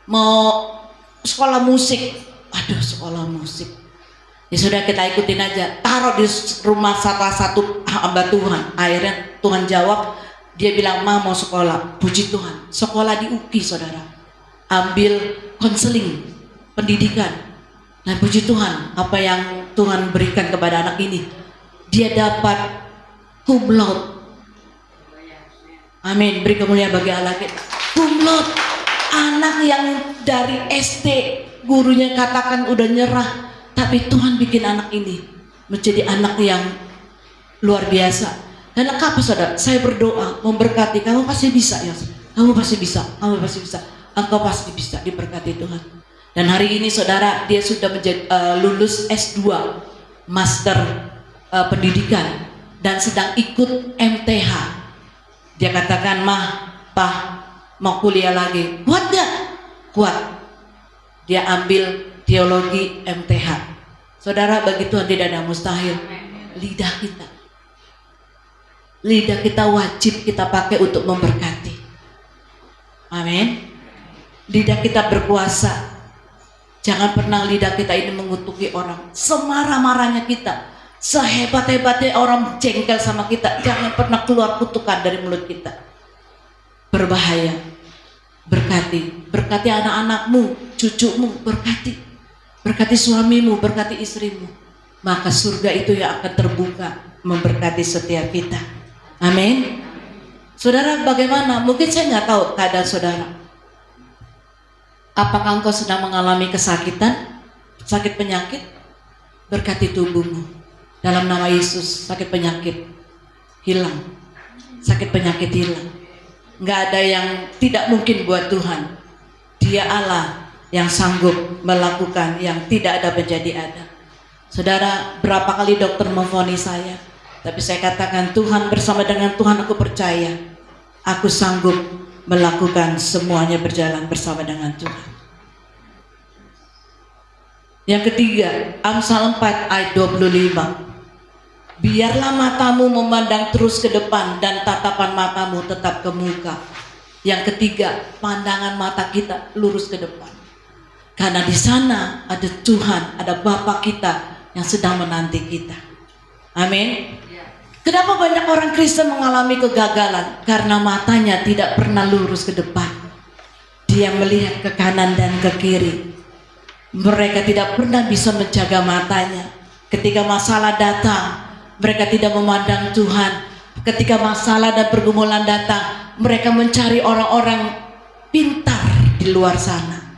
Mau sekolah musik. Aduh, sekolah musik. Ya sudah, kita ikutin aja. Taruh di rumah salah satu hamba Tuhan. Akhirnya Tuhan jawab, dia bilang, Ma, mau sekolah. Puji Tuhan, sekolah di UKI, saudara. Ambil konseling, pendidikan. Nah, puji Tuhan, apa yang Tuhan berikan kepada anak ini. Dia dapat cum laude. Amin, beri kemuliaan bagi Allah kita. Cum laude, anak yang dari SD gurunya katakan udah nyerah, tapi Tuhan bikin anak ini menjadi anak yang luar biasa. Dan apa, saudara? Saya berdoa memberkati, kamu pasti bisa, ya. Kamu pasti bisa, engkau pasti bisa diberkati Tuhan. Dan hari ini, saudara, dia sudah lulus S2, Master Pendidikan, dan sedang ikut MTH. Dia katakan, Mah, Pah, mau kuliah lagi. Kuat gak? Kuat. Dia ambil teologi MTH. Saudara, bagi Tuhan tidak ada mustahil. Lidah kita wajib kita pakai untuk memberkati. Amin. Lidah kita berkuasa. Jangan pernah lidah kita ini mengutuki orang. Semarah-marahnya kita, sehebat-hebatnya orang jengkel sama kita, jangan pernah keluar kutukan dari mulut kita. Berbahaya. Berkati anak-anakmu, cucumu, berkati suamimu, berkati istrimu, maka surga itu yang akan terbuka memberkati setiap kita. Amin. Saudara, bagaimana? Mungkin saya nggak tahu keadaan saudara. Apakah engkau sedang mengalami kesakitan, sakit penyakit? Berkati tubuhmu. Dalam nama Yesus, sakit penyakit hilang. Sakit penyakit hilang. Nggak ada yang tidak mungkin buat Tuhan. Dia Allah yang sanggup melakukan yang tidak ada menjadi ada. Saudara, berapa kali dokter memvonis saya, tapi saya katakan, Tuhan, bersama dengan Tuhan aku percaya, aku sanggup melakukan semuanya berjalan bersama dengan Tuhan. Yang ketiga, Amsal 4 ayat 25. Biarlah matamu memandang terus ke depan dan tatapan matamu tetap ke muka. Yang ketiga, pandangan mata kita lurus ke depan. Karena di sana ada Tuhan, ada Bapa kita yang sedang menanti kita. Amin. Kenapa banyak orang Kristen mengalami kegagalan? Karena matanya tidak pernah lurus ke depan. Dia melihat ke kanan dan ke kiri. Mereka tidak pernah bisa menjaga matanya. Ketika masalah datang, mereka tidak memandang Tuhan. Ketika masalah dan pergumulan datang, mereka mencari orang-orang pintar di luar sana.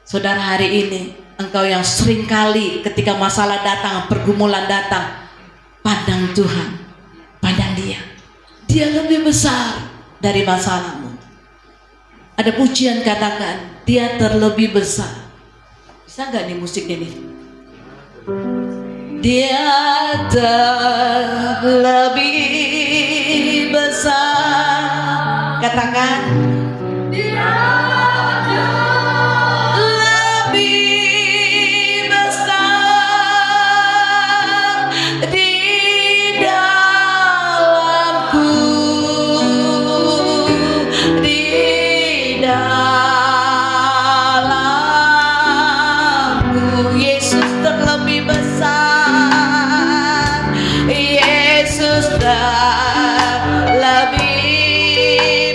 Saudara, hari ini engkau yang sering kali ketika masalah datang, pergumulan datang, pandang Tuhan, pandang Dia. Dia lebih besar dari masalahmu. Ada pujian katakan, Dia terlebih besar. Bisa nggak nih musiknya nih? Dia terlebih besar. Katakan, Dia lebih besar di dalamku, di dalamku. Yesus terlebih besar, Yesus terlebih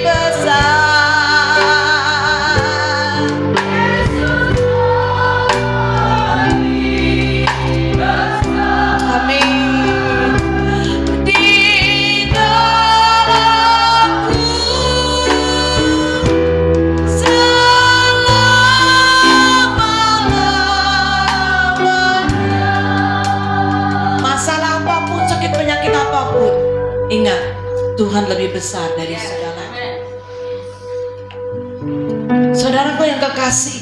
besar. Amin. Di dalamku selama-lamanya. Masalah apapun, sakit penyakit apapun, ingat, Tuhan lebih besar dari segalanya. Saudaraku yang kekasih,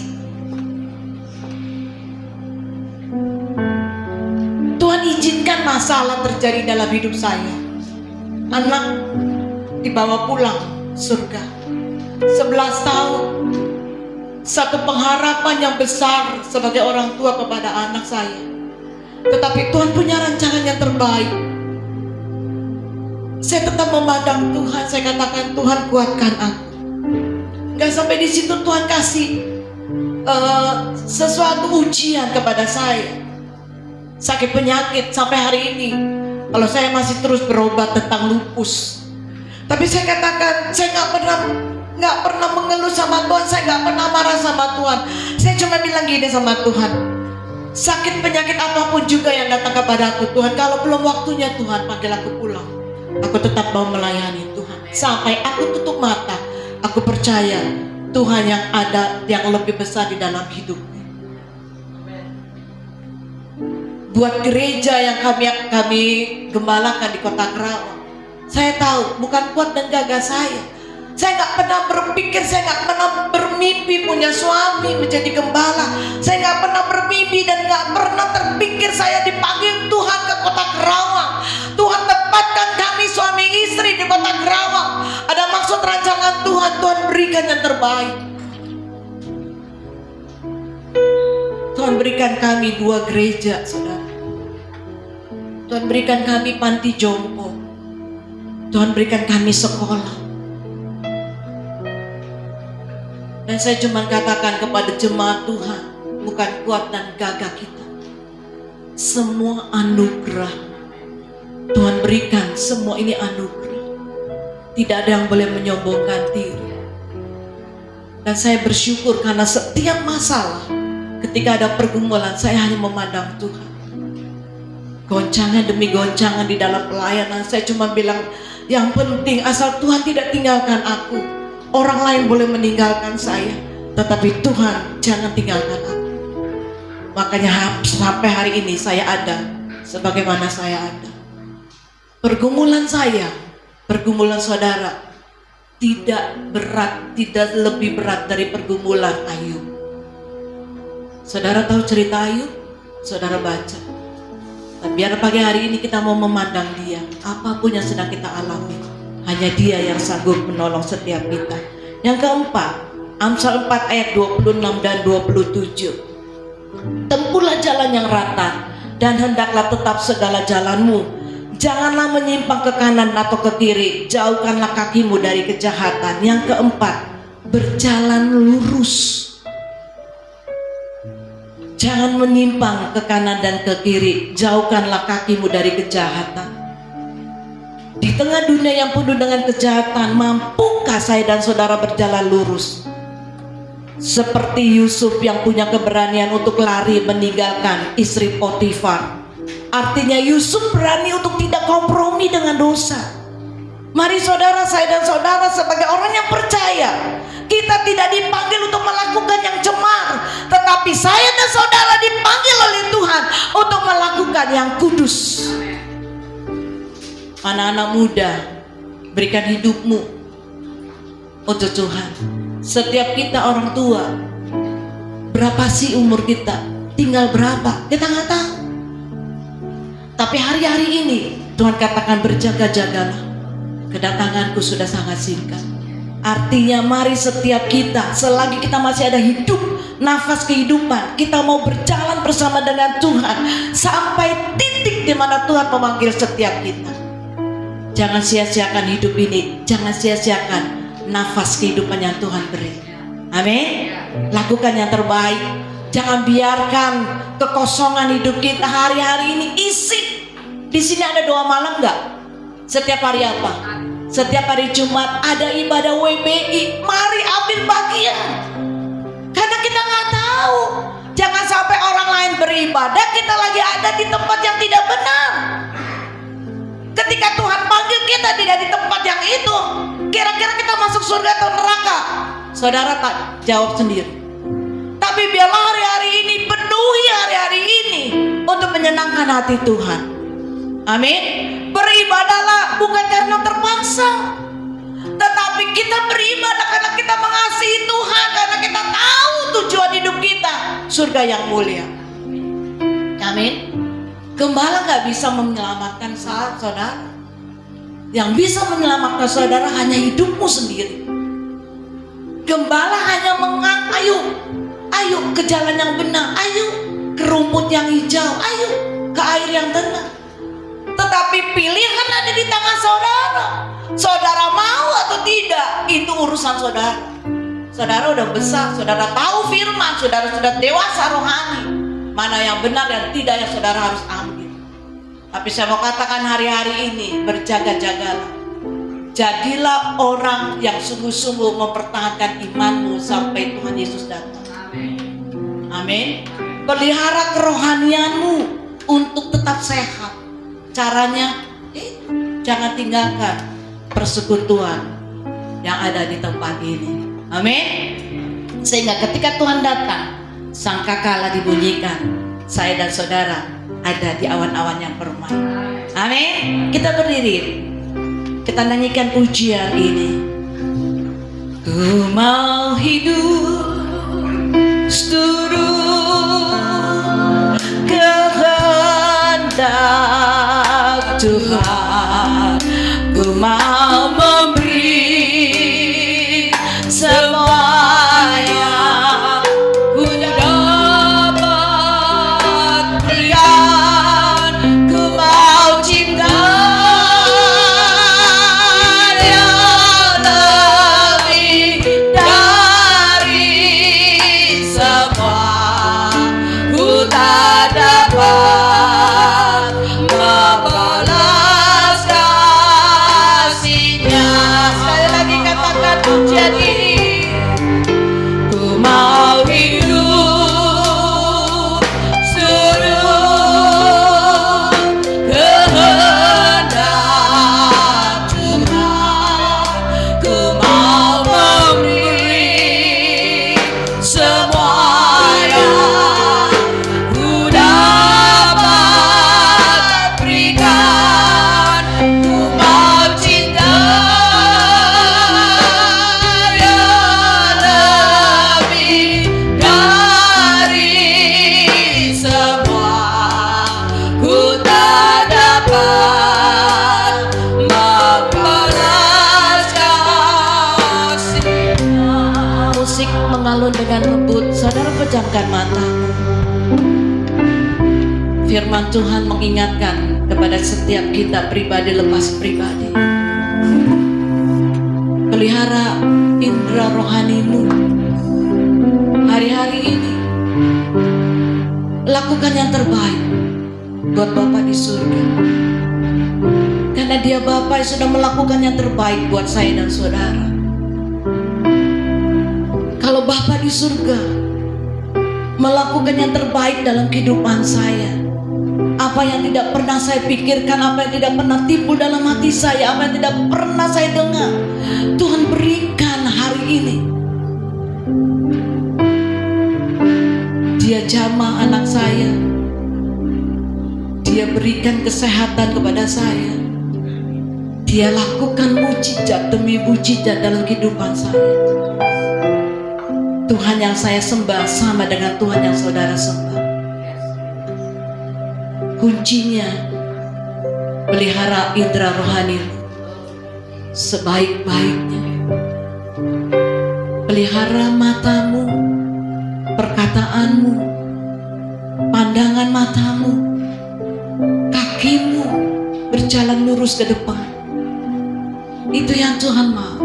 Tuhan izinkan masalah terjadi dalam hidup saya. Anak dibawa pulang surga 11 tahun. Satu pengharapan yang besar sebagai orang tua kepada anak saya. Tetapi Tuhan punya rancangan yang terbaik. Saya tetap memandang Tuhan. Saya katakan, Tuhan kuatkan aku. Gak sampai di situ Tuhan kasih sesuatu ujian kepada saya. Sakit penyakit sampai hari ini. Kalau saya masih terus berobat tentang lupus. Tapi saya katakan, saya nggak pernah mengeluh sama Tuhan. Saya nggak pernah marah sama Tuhan. Saya cuma bilang gini sama Tuhan, sakit penyakit apapun juga yang datang kepada aku, Tuhan, kalau belum waktunya Tuhan panggil aku pulang, aku tetap mau melayani Tuhan. Sampai aku tutup mata, aku percaya Tuhan yang ada, yang lebih besar di dalam hidupku. Buat gereja yang kami gembalakan di Kota Kerawang, saya tahu bukan kuat dan gagah saya. Saya nggak pernah berpikir, saya nggak pernah bermimpi punya suami menjadi gembala. Saya nggak pernah bermimpi dan nggak pernah terpikir saya dipanggil Tuhan ke Kota Kerawang. Tuhan tempatkan kami suami istri di Kota Kerawang. Ada maksud rancangan Tuhan, Tuhan berikan yang terbaik. Tuhan berikan kami 2 gereja, saudara. Tuhan berikan kami panti jompo. Tuhan berikan kami sekolah. Dan saya cuma katakan kepada jemaat Tuhan, bukan kuat dan gagah kita. Semua anugerah Tuhan berikan, semua ini anugerah. Tidak ada yang boleh menyombongkan diri. Dan saya bersyukur karena setiap masalah, ketika ada pergumulan, saya hanya memandang Tuhan. Goncangan demi goncangan di dalam pelayanan, saya cuma bilang, yang penting asal Tuhan tidak tinggalkan aku. Orang lain boleh meninggalkan saya, tetapi Tuhan jangan tinggalkan aku. Makanya sampai hari ini saya ada sebagaimana saya ada. Pergumulan saya, pergumulan saudara tidak berat, tidak lebih berat dari pergumulan Ayub. Saudara tahu cerita Ayub? Saudara baca. Dan biar pagi hari ini kita mau memandang Dia, apapun yang sedang kita alami, hanya Dia yang sanggup menolong setiap kita. Yang keempat, Amsal 4 ayat 26 dan 27. Tempuhlah jalan yang rata dan hendaklah tetap segala jalanmu. Janganlah menyimpang ke kanan atau ke kiri. Jauhkanlah kakimu dari kejahatan. Yang keempat, berjalan lurus. Jangan menyimpang ke kanan dan ke kiri. Jauhkanlah kakimu dari kejahatan. Di tengah dunia yang penuh dengan kejahatan, mampukah saya dan saudara berjalan lurus? seperti Yusuf yang punya keberanian untuk lari meninggalkan istri Potifar. Artinya Yusuf berani untuk tidak kompromi dengan dosa. Mari saudara, saya dan saudara sebagai orang yang percaya, kita tidak dipanggil untuk melakukan yang cemar, tetapi saya dan saudara dipanggil oleh Tuhan untuk melakukan yang kudus. Anak-anak muda, berikan hidupmu untuk Tuhan. Setiap kita orang tua, berapa sih umur kita? Tinggal berapa? Kita nggak tahu. Tapi hari-hari ini Tuhan katakan berjaga-jagalah. Kedatanganku sudah sangat singkat. Artinya mari setiap kita, selagi kita masih ada hidup, nafas kehidupan, kita mau berjalan bersama dengan Tuhan sampai titik di mana Tuhan memanggil setiap kita. Jangan sia-siakan hidup ini, jangan sia-siakan nafas kehidupan yang Tuhan beri. Amin. Lakukan yang terbaik. Jangan biarkan kekosongan hidup kita hari-hari ini isi. Di sini ada doa malam nggak? Setiap hari apa? Setiap hari Jumat ada ibadah WBI. Mari ambil bagian. Karena kita nggak tahu. Jangan sampai orang lain beribadah, kita lagi ada di tempat yang tidak benar. Ketika Tuhan panggil kita tidak di tempat yang itu, kira-kira kita masuk surga atau neraka? Saudara tak jawab sendiri. Tapi biarlah hari-hari ini, penuhi hari-hari ini untuk menyenangkan hati Tuhan. Amin. Beribadahlah bukan karena terpaksa, tetapi kita beribadah karena kita mengasihi Tuhan, karena kita tahu tujuan hidup kita, surga yang mulia. Amin. Gembala gak bisa menyelamatkan saudara. Yang bisa menyelamatkan saudara hanya hidupmu sendiri. Gembala hanya ayo ke jalan yang benar, ayo ke rumput yang hijau, ayo ke air yang tenang. Tetapi pilihan ada di tangan saudara. Saudara mau atau tidak, itu urusan saudara. Saudara udah besar, saudara tahu firman, saudara sudah dewasa rohani. Mana yang benar dan tidak yang saudara harus ambil. Tapi saya mau katakan hari-hari ini, berjaga-jagalah. Jadilah orang yang sungguh-sungguh mempertahankan imanmu sampai Tuhan Yesus datang. Amin. Pelihara kerohanianmu untuk tetap sehat. Caranya, jangan tinggalkan persekutuan yang ada di tempat ini. Amin. Sehingga ketika Tuhan datang, sangkakala dibunyikan, saya dan saudara ada di awan-awan yang permai. Amin. Kita berdiri, kita nyanyikan pujian ini. Ku mau hidup seturut kehendak Tuhan. Ku mau memberi semua yang ku dapat berikan. Ku mau cinta yang lebih dari semua. Ku tak dapat membalas kasihnya. Sekali lagi katakan pujian ini. Ku mau hidup seturut kehendak Tuhan. Ku mau memberi semua yang ku dapat berikan. Ku mau cinta yang lebih dari semua. Ku tak dapat membalas kasihnya. Musik mengalun dengan lembut. Saudara pejamkan matamu. Firman Tuhan mengingatkan kepada setiap kita pribadi lepas pribadi. Pelihara indera rohanimu hari-hari ini. Lakukan yang terbaik buat Bapa di surga. Karena Dia Bapa yang sudah melakukan yang terbaik buat saya dan saudara. kalau Bapa di surga melakukan yang terbaik dalam kehidupan saya, apa yang tidak pernah saya pikirkan, apa yang tidak pernah timbul dalam hati saya, apa yang tidak pernah saya dengar, Tuhan berikan hari ini. Dia jamah anak saya, Dia berikan kesehatan kepada saya, Dia lakukan mujizat demi mujizat dalam kehidupan saya. Tuhan yang saya sembah sama dengan Tuhan yang saudara sembah. Kuncinya, pelihara indera rohani sebaik-baiknya. Pelihara matamu, perkataanmu, pandangan matamu, kakimu berjalan lurus ke depan. Itu yang Tuhan mau.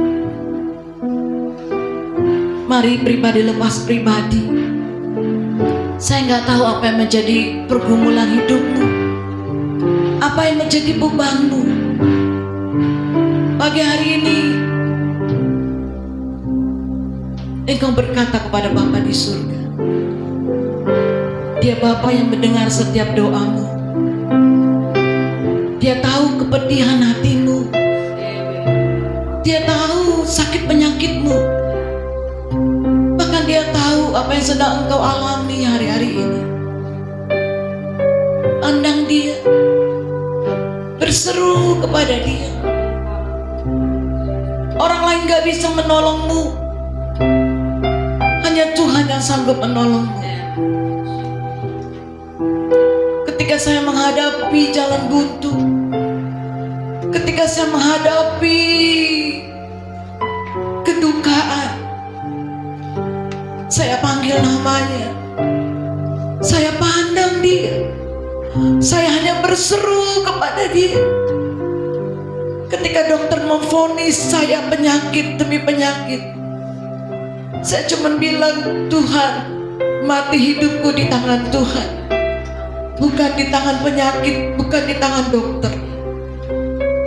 Mari pribadi lepas pribadi. Saya nggak tahu apa yang menjadi pergumulan hidupmu, apa yang menjadi bebanmu. Pagi hari ini engkau berkata kepada Bapa di surga. Dia Bapa yang mendengar setiap doamu. Dia tahu kepedihan hatimu. Dia tahu sakit penyakitmu. Bahkan Dia tahu apa yang sedang engkau alami hari-hari ini. Pandang Dia, berseru kepada Dia. Orang lain gak bisa menolongmu, hanya Tuhan yang sanggup menolongmu. Ketika saya menghadapi jalan buntu, ketika saya menghadapi kedukaan, saya panggil namanya, saya pandang Dia, saya hanya berseru kepada Dia. Ketika dokter memvonis saya penyakit demi penyakit, saya cuma bilang, Tuhan, mati hidupku di tangan Tuhan, bukan di tangan penyakit, bukan di tangan dokter.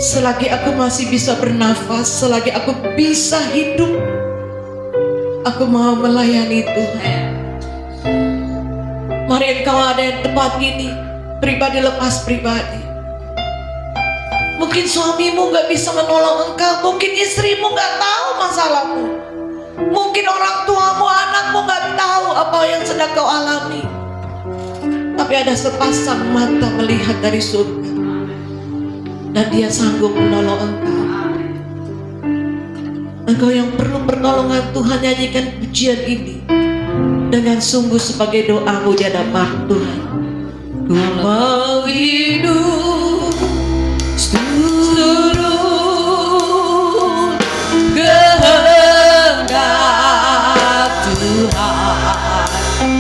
Selagi aku masih bisa bernafas, selagi aku bisa hidup, aku mau melayani Tuhan. Mari engkau ada yang tempat ini, pribadi lepas pribadi. Mungkin suamimu gak bisa menolong engkau, mungkin istrimu gak tahu masalahmu, mungkin orang tuamu, anakmu gak tahu apa yang sedang kau alami. Tapi ada sepasang mata melihat dari surga, dan Dia sanggup menolong engkau. Engkau yang perlu pertolongan Tuhan, nyanyikan pujian ini dengan sungguh sebagai doamu di hadapan Tuhan. Ku mau hidup seluruh kehendak Tuhan.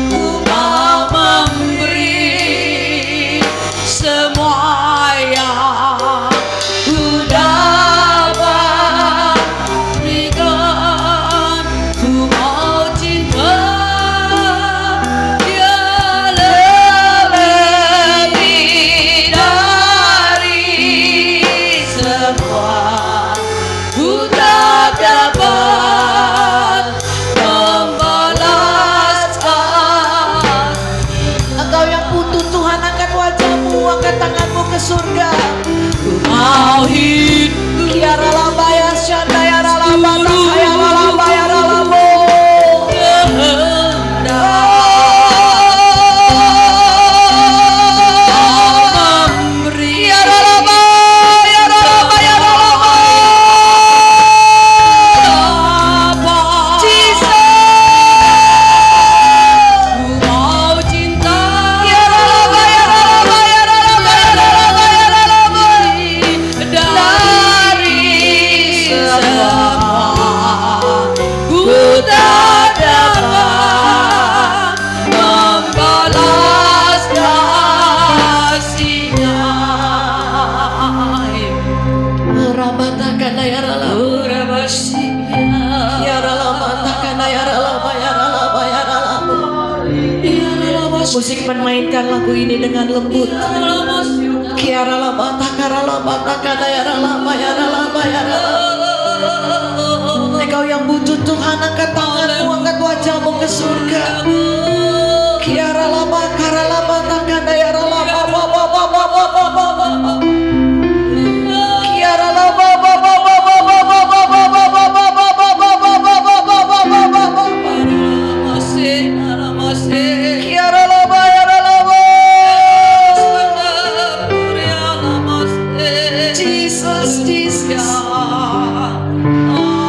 Ku mau memberi semua yang ku dapat berikan. Ku mau cinta Dia lebih dari semua. Ku tak dapat membalaskan. Engkau yang butuh Tuhan, angkat wajahmu, angkat tanganmu ke surga. Ku mau hidup Kiara labaya syandaya ralabata kaya ralabaya ralabo memberi Kiara labaya ralabaya ralabo Jesus. Ku mau cinta Kiara labaya ralabaya ralabaya ralabaya ralabo dari semua. Ku tak dapat membalas kasih-Nya. Rabatakan ya ralabo ya ralabatakan ya ralaba ya ralaba ya ralabo ya ralaba. Musik memainkan lagu ini dengan lembut. Kiara labata kara labata kada ya ralaba ya ralaba ya ralaba. Engkau yang butuh Tuhan, angkat tanganmu, angkat wajahmu ke surga. Kiara lama, kara lama, takkan daya lama, Kiara lama, Kiara lama, yara lama. Jesus, Jesus.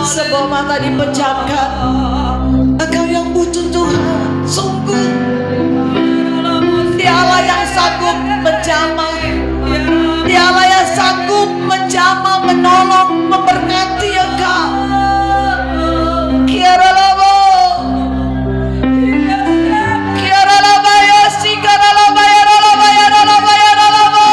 Sebuah mata dipejamkan. Engkau yang butuh Tuhan, sungguh Dialah yang sanggup menjamah, Dialah yang sanggup menjamah, menolong, memberkati engkau. Kiara lama, Kiara lama, ya si kara lama, ya lama, ya lama, ya lama.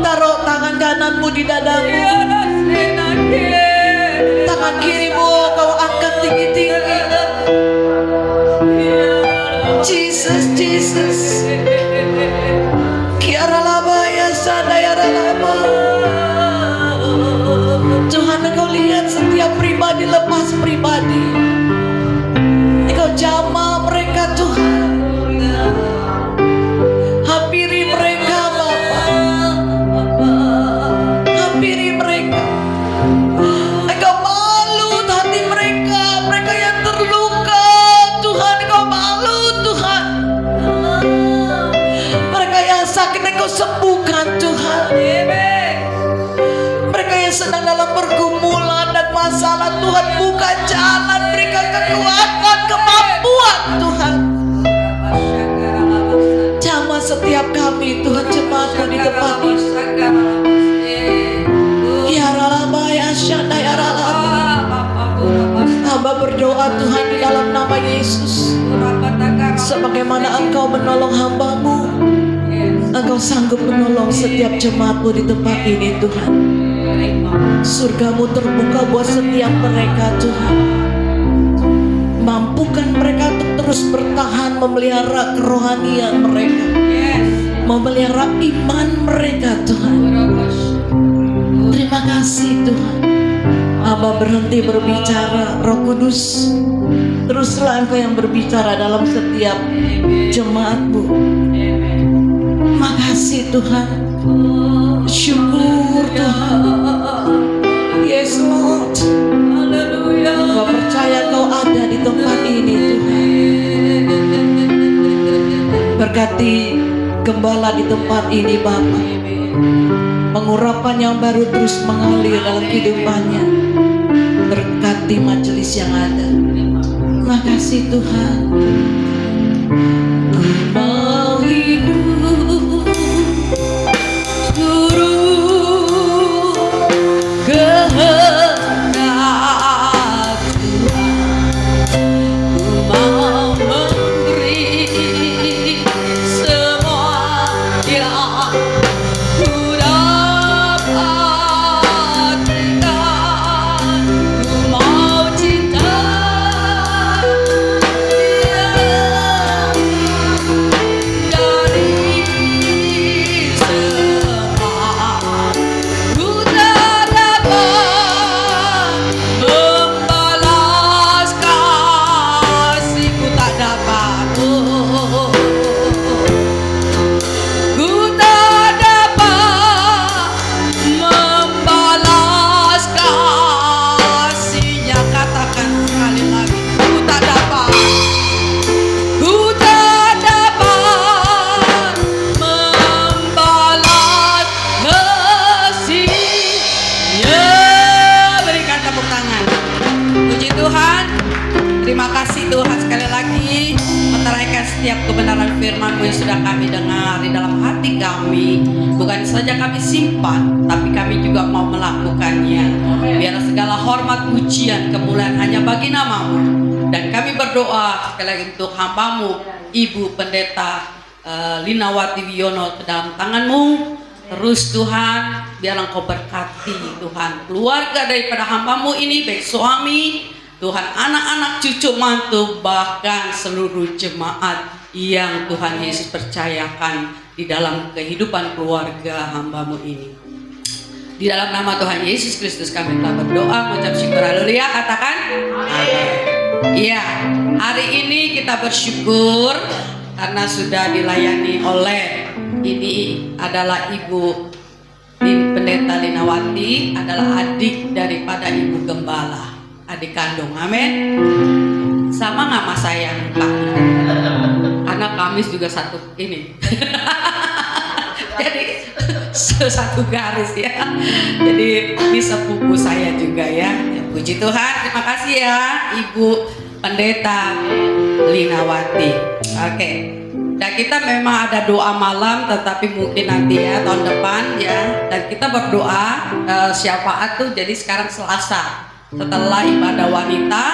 Taruh tangan kananmu di dadamu, tangan kirimu kau angkat tinggi-tinggi. Jesus, Jesus. Kiara lama, ya sadaya lama. Tuhan, engkau lihat setiap pribadi lepas pribadi. Engkau jamah mereka Tuhan. Hampiri mereka Bapa, hampiri mereka. Engkau balut hati mereka, mereka yang terluka Tuhan. Engkau balut Tuhan. Mereka yang sakit engkau sembuhkan Tuhan. Mereka yang sedang dalam pergumulan dan masalah Tuhan, buka jalan, berikan kekuatan, kemampuan Tuhan. Jamah setiap kami Tuhan, jemaatmu di tempat ini. Ya Ralaba, ya Syanda, ya Ralaba. Hamba berdoa Tuhan di dalam nama Yesus, sebagaimana Engkau menolong hambamu, Engkau sanggup menolong setiap jemaatmu di tempat ini Tuhan. Surgamu terbuka buat setiap mereka Tuhan. Mampukan mereka untuk terus bertahan memelihara kerohanian mereka, memelihara iman mereka Tuhan. Terima kasih Tuhan. Hamba berhenti berbicara, Roh Kudus teruslah Engkau yang berbicara dalam setiap jemaatmu. Makasih Tuhan. Syukur Tuhan. Yes Lord. Hamba percaya Engkau ada di tempat ini Tuhan. Berkati gembala di tempat ini Bapa. Pengurapan yang baru terus mengalir dalam kehidupannya. Berkati majelis yang ada. Makasih Tuhan. Ku mau hidup turut kehendak Tuhan. Ku mau memberi semua yang ku dapat berikan. Ku mau cinta Terima kasih Tuhan, sekali lagi meteraikan setiap kebenaran firman-Mu yang sudah kami dengar di dalam hati kami. Bukan saja kami simpan, tapi kami juga mau melakukannya. Biar segala hormat, pujian, kemuliaan hanya bagi nama-Mu. Dan kami berdoa sekali lagi untuk hamba-Mu, Ibu Pendeta Linawati Wiono, ke dalam tangan-Mu. Terus Tuhan, biar Engkau berkati Tuhan keluarga daripada hamba-Mu ini, baik suami, Tuhan, anak-anak, cucu, mantu, bahkan seluruh jemaat yang Tuhan Yesus percayakan di dalam kehidupan keluarga hamba-Mu ini. Di dalam nama Tuhan Yesus Kristus kami telah berdoa, mengucap syukur, haleluya, katakan amin. Iya, hari ini kita bersyukur karena sudah dilayani oleh, ini adalah Ibu Pendeta Linawati, adalah adik daripada Ibu Gembala, adik kandung, amin. Sama nggak mas saya anak Kamis juga satu ini. Jadi satu garis ya. Jadi ini sepupu saya juga ya. Puji Tuhan, terima kasih ya Ibu Pendeta Linawati. Oke. Dan kita memang ada doa malam, tetapi mungkin nanti ya tahun depan ya. Dan kita berdoa syafaat tuh jadi sekarang Selasa. Setelah ibadah wanita,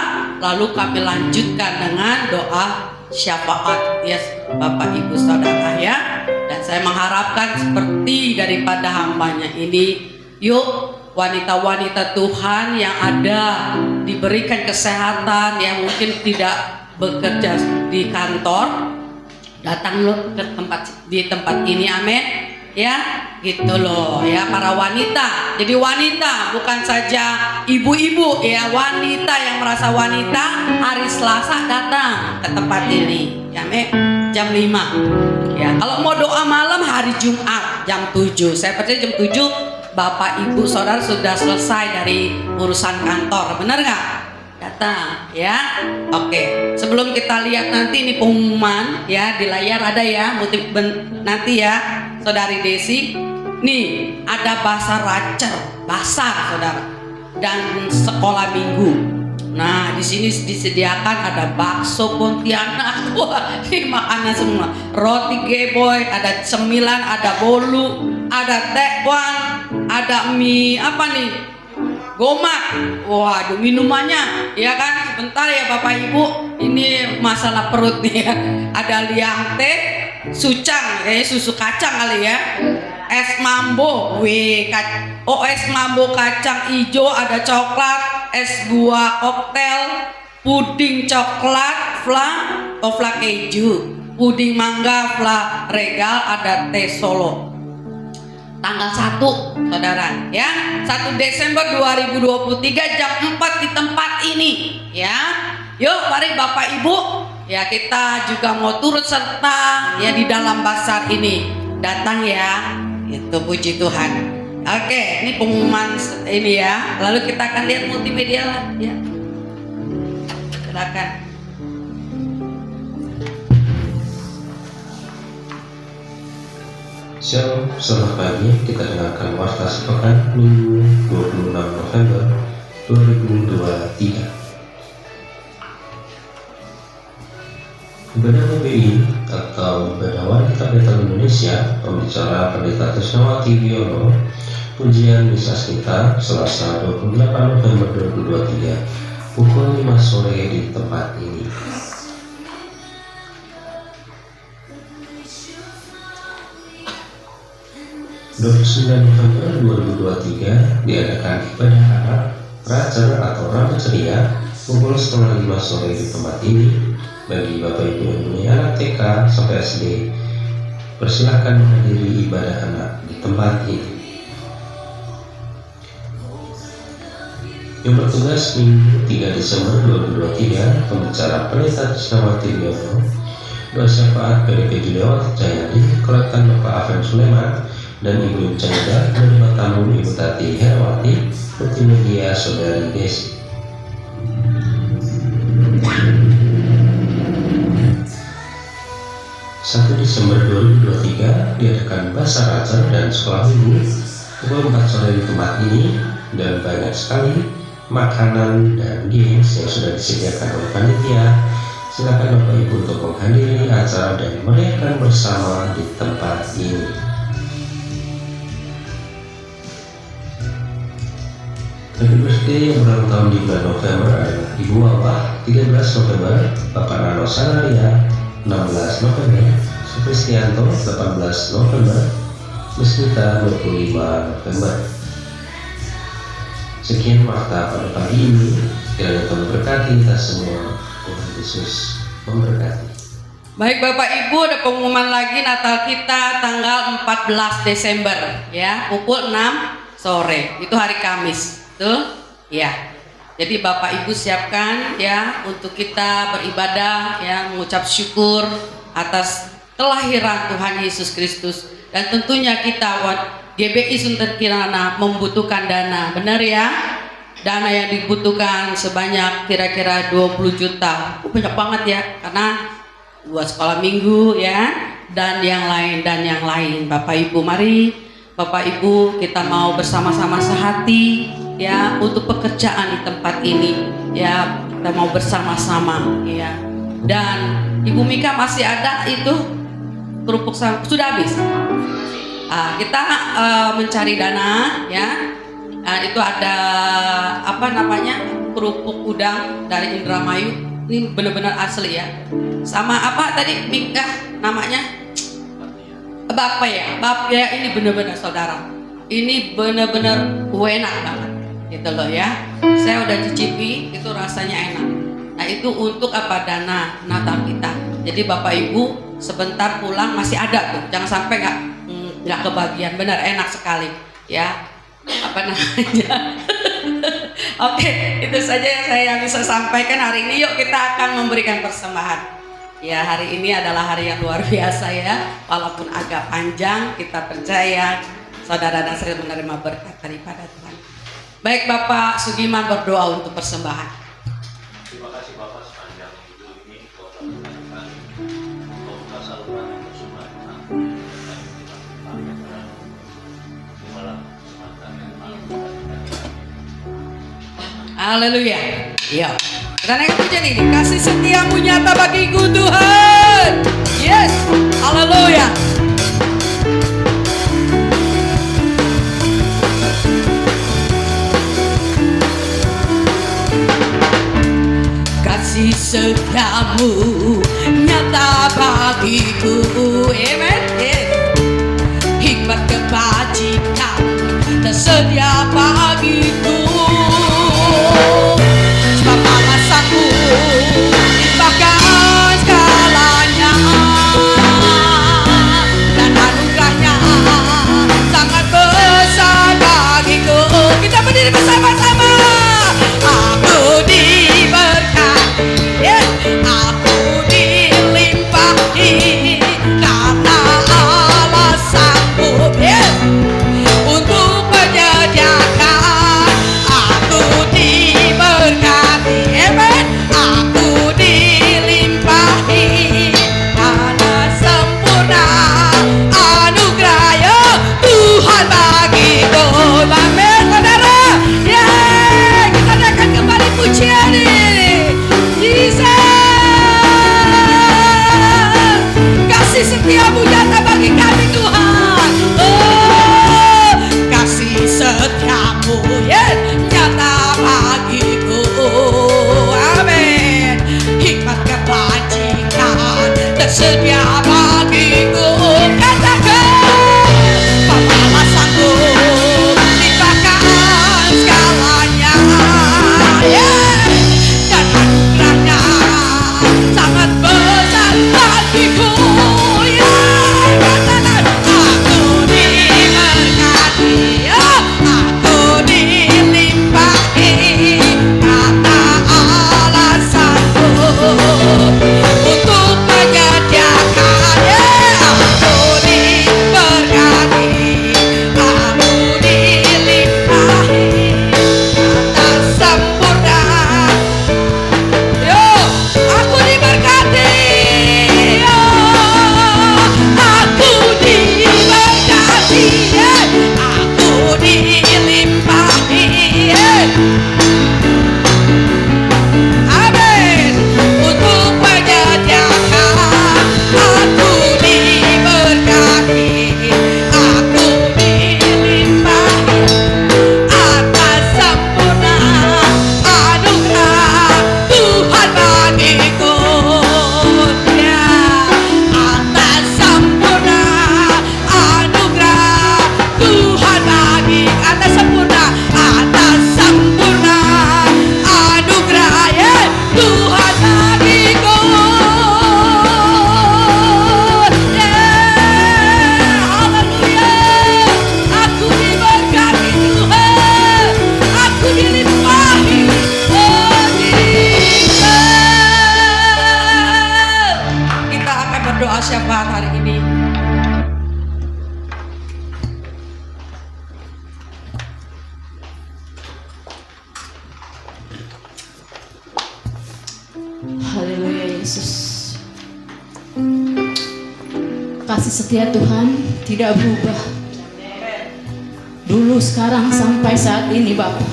lalu kami lanjutkan dengan doa syafaat ya Bapak Ibu Saudara ya. Dan saya mengharapkan seperti daripada hambanya ini, yuk wanita-wanita Tuhan yang ada diberikan kesehatan, yang mungkin tidak bekerja di kantor, datang lo ke tempat ini, amin ya, gitu loh ya para wanita. Jadi wanita bukan saja ibu-ibu ya, wanita yang merasa wanita hari Selasa datang ke tempat ini ya, amin, jam 5 ya. Kalau mau doa malam hari Jumat jam 7, saya percaya jam 7 Bapak Ibu Saudara sudah selesai dari urusan kantor, benar nggak? Datang ya. Oke, sebelum kita lihat nanti ini pengumuman ya, di layar ada ya, nanti ya Saudari Desi, nih ada basar racer, basar saudara, dan sekolah minggu. Nah di sini disediakan ada bakso Pontianak, wah ini makanan semua, roti geboy, ada cemilan, ada bolu, ada tekwan, ada mie apa nih, gomak, waduh minumannya ya kan. Sebentar ya Bapak Ibu, ini masalah perut nih ya. Ada liang teh, sucang, susu kacang kali ya, es mambo, es mambo kacang hijau, ada coklat, es buah koktel, puding coklat, fla keju, puding mangga, fla regal, ada teh Solo. Tanggal 1 saudara ya, 1 Desember 2023 jam 4 di tempat ini ya. Yuk mari Bapak Ibu ya, kita juga mau turut serta ya di dalam basar ini, datang ya, itu puji Tuhan. Oke, ini pengumuman ini ya, lalu kita akan lihat multimedia lah ya, silakan. Shalom, selamat pagi. Kita dengarkan warta sepekan Minggu 26 November 2023. Ibadah PBI atau Ibadah Wanita Bethel Indonesia, pembicara Pendeta Trisnawati Wiono, pujian misa kita Selasa 28 November 2023 pukul 5 sore di tempat ini. November 2023 diadakan ibadah anak racer atau rama ceria pukul 4:30 sore di tempat ini. Bagi Bapak Ibu yang punya anak TK sampai SD, persilahkan menghadiri ibadah anak di tempat ini. Yang bertugas Minggu 3 Desember 2023, pembicara Pendeta Trisnawati Wiono, doa syafaat PDP Juliawati Jayadi, kolektan Bapak Aven Sulaiman dan Ibu Canda, menerima tamu Ibu Tati Herawati, multimedia Saudari Desi. Satu Desember 2023 diadakan basar racer dan sekolah minggu pukul 4 sore di tempat ini, dan banyak sekali makanan dan games yang sudah disediakan oleh panitia. Silakan Bapak Ibu untuk menghadiri acara dan merayakan bersama di tempat ini. Happy birthday yang berulang tahun di bulan November adalah Ibu Wawah 13 November, Bapak Nano Sanaria 16 November, Supristianto 18 November, Mesnita 25 November. Sekian warta pada pagi ini, kiranya Tuhan berkati kita semua. Tuhan Yesus memberkati. Baik Bapak Ibu, ada pengumuman lagi Natal kita tanggal 14 Desember ya, pukul 6 sore. Itu hari Kamis, betul? Ya. Jadi Bapak Ibu siapkan ya untuk kita beribadah ya, mengucap syukur atas kelahiran Tuhan Yesus Kristus. Dan tentunya kita GBI Sunter Kirana membutuhkan dana, benar ya? Dana yang dibutuhkan sebanyak kira-kira 20 juta. Banyak banget ya, karena buat sekolah minggu ya, dan yang lain. Bapak Ibu, mari Bapak Ibu kita mau bersama-sama sehati ya untuk pekerjaan di tempat ini ya, kita mau bersama-sama ya. Dan Ibu Mika masih ada itu kerupuk sudah habis. Kita mencari dana ya. Itu ada apa namanya, kerupuk udang dari Indramayu. Ini benar-benar asli ya. Sama apa tadi Mika namanya? Bapak ya, ini benar-benar saudara. Ini benar-benar enak banget gitu loh ya. Saya udah cicipi, itu rasanya enak. Nah itu untuk apa, dana Natal kita. Jadi Bapak Ibu sebentar pulang masih ada tuh. Jangan sampai nggak kebagian. Benar enak sekali ya. Apa namanya? Oke, itu saja yang saya bisa sampaikan hari ini. Yuk kita akan memberikan persembahan. Ya, hari ini adalah hari yang luar biasa ya. Walaupun agak panjang, kita percaya saudara Nasril menerima berkat daripada Tuhan. Baik, Bapak Sugiman berdoa untuk persembahan. Terima kasih Bapak sepanjang hidup ini Kau telah mengatakan Kau buka saluran yang bersumber di malam semata yang malam. Haleluya. Ya. Kita naik pujian ini. Kasih setiamu nyata bagiku Tuhan. Yes. Haleluya. Kasih setiamu nyata bagiku. Amen. Hikmat kebajikan tersedia bagiku. Sebab alasanku limpahkan segalanya, dan anugerahnya sangat besar bagiku. Kita berdiri bersama-sama. Aku diberkati, aku dilimpahi, karena Allah sanggup untuk menyediakan Haleluya Yesus. Kasih setia Tuhan tidak berubah. Dulu, sekarang, sampai saat ini Bapa.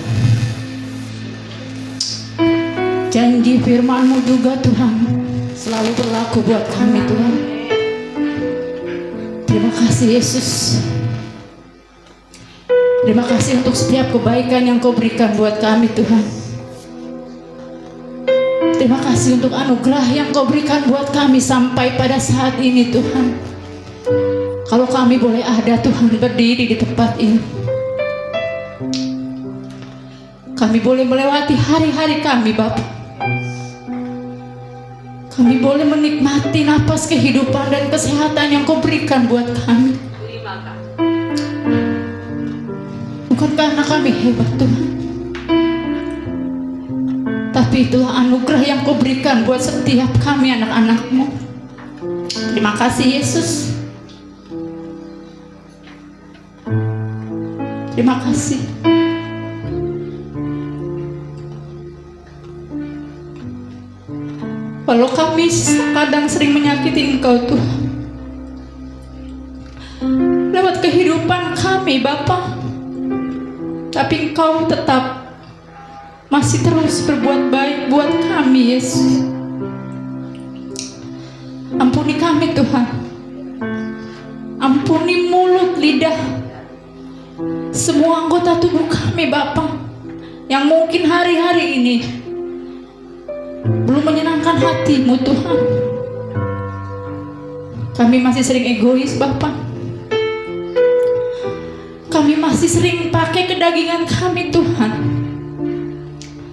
Janji firman-Mu juga Tuhan selalu berlaku buat kami Tuhan. Terima kasih Yesus. Terima kasih untuk setiap kebaikan yang Kau berikan buat kami Tuhan. Terima kasih untuk anugerah yang Kau berikan buat kami sampai pada saat ini Tuhan. Kalau kami boleh ada Tuhan berdiri di tempat ini, kami boleh melewati hari-hari kami Bapa. Kami boleh menikmati napas kehidupan dan kesehatan yang Kau berikan buat kami. Bukan karena kami hebat Tuhan, tapi itulah anugerah yang Kau berikan buat setiap kami anak-anak-Mu. Terima kasih Yesus. Terima kasih. Walau kami kadang sering menyakiti Engkau Tuhan, lewat kehidupan kami Bapa, tapi Engkau tetap masih terus berbuat baik buat kami Yesus. Ampuni kami Tuhan. Ampuni mulut, lidah, semua anggota tubuh kami Bapa, yang mungkin hari-hari ini belum menyenangkan hati-Mu Tuhan. Kami masih sering egois Bapa. Kami masih sering pakai kedagingan kami Tuhan.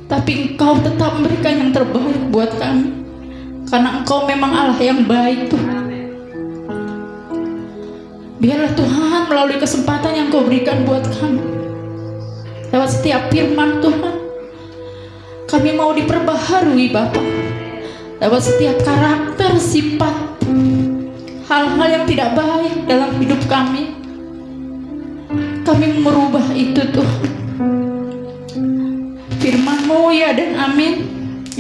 Tapi Engkau tetap memberikan yang terbaik buat kami, karena Engkau memang Allah yang baik Tuhan. Biarlah Tuhan melalui kesempatan yang Kau berikan buat kami, lewat setiap firman Tuhan, kami mau diperbaharui Bapa. Lewat setiap karakter, sifat, hal-hal yang tidak baik dalam hidup kami, kami merubah itu Tuhan. Firman-Mu ya dan amin,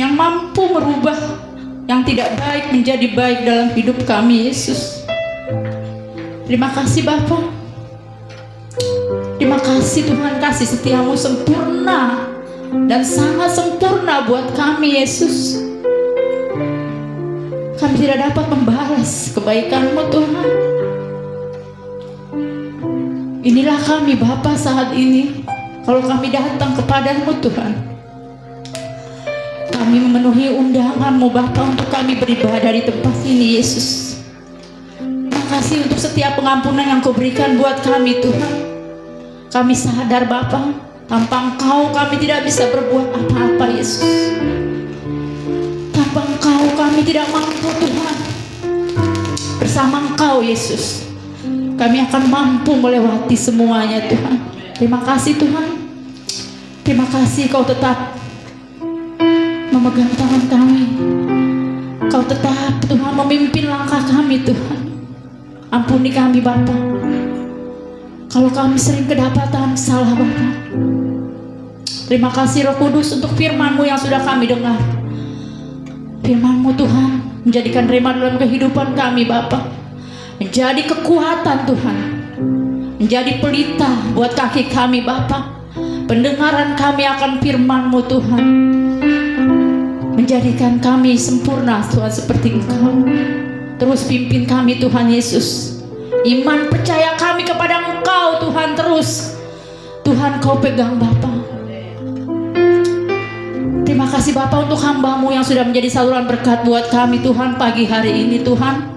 yang mampu merubah yang tidak baik menjadi baik dalam hidup kami Yesus. Terima kasih Bapa. Terima kasih Tuhan, kasih setia-Mu sempurna dan sangat sempurna buat kami Yesus. Kami tidak dapat membalas kebaikan-Mu Tuhan. Inilah kami Bapa saat ini. Kalau kami datang kepadamu Tuhan, kami memenuhi undangan-Mu Bapa untuk kami beribadah di tempat ini Yesus. Terima kasih untuk setiap pengampunan yang Kau berikan buat kami Tuhan. Kami sadar Bapa, tanpa Engkau kami tidak bisa berbuat apa-apa Yesus. Tanpa Engkau kami tidak mampu Tuhan. Bersama Engkau Yesus, kami akan mampu melewati semuanya Tuhan. Terima kasih Tuhan. Terima kasih Kau tetap memegang tangan kami. Kau tetap Tuhan memimpin langkah kami Tuhan. Ampuni kami Bapa, kalau kami sering kedapatan salah Bapa. Terima kasih Roh Kudus untuk firman-Mu yang sudah kami dengar. Firman-Mu Tuhan menjadikan rema dalam kehidupan kami Bapa, menjadi kekuatan Tuhan, menjadi pelita buat kaki kami Bapa. Pendengaran kami akan firman-Mu Tuhan menjadikan kami sempurna Tuhan seperti Engkau. Terus pimpin kami Tuhan Yesus. Iman percaya kami kepada Engkau Tuhan terus. Tuhan Kau pegang Bapa. Terima kasih Bapa untuk hamba-Mu yang sudah menjadi saluran berkat buat kami Tuhan pagi hari ini Tuhan.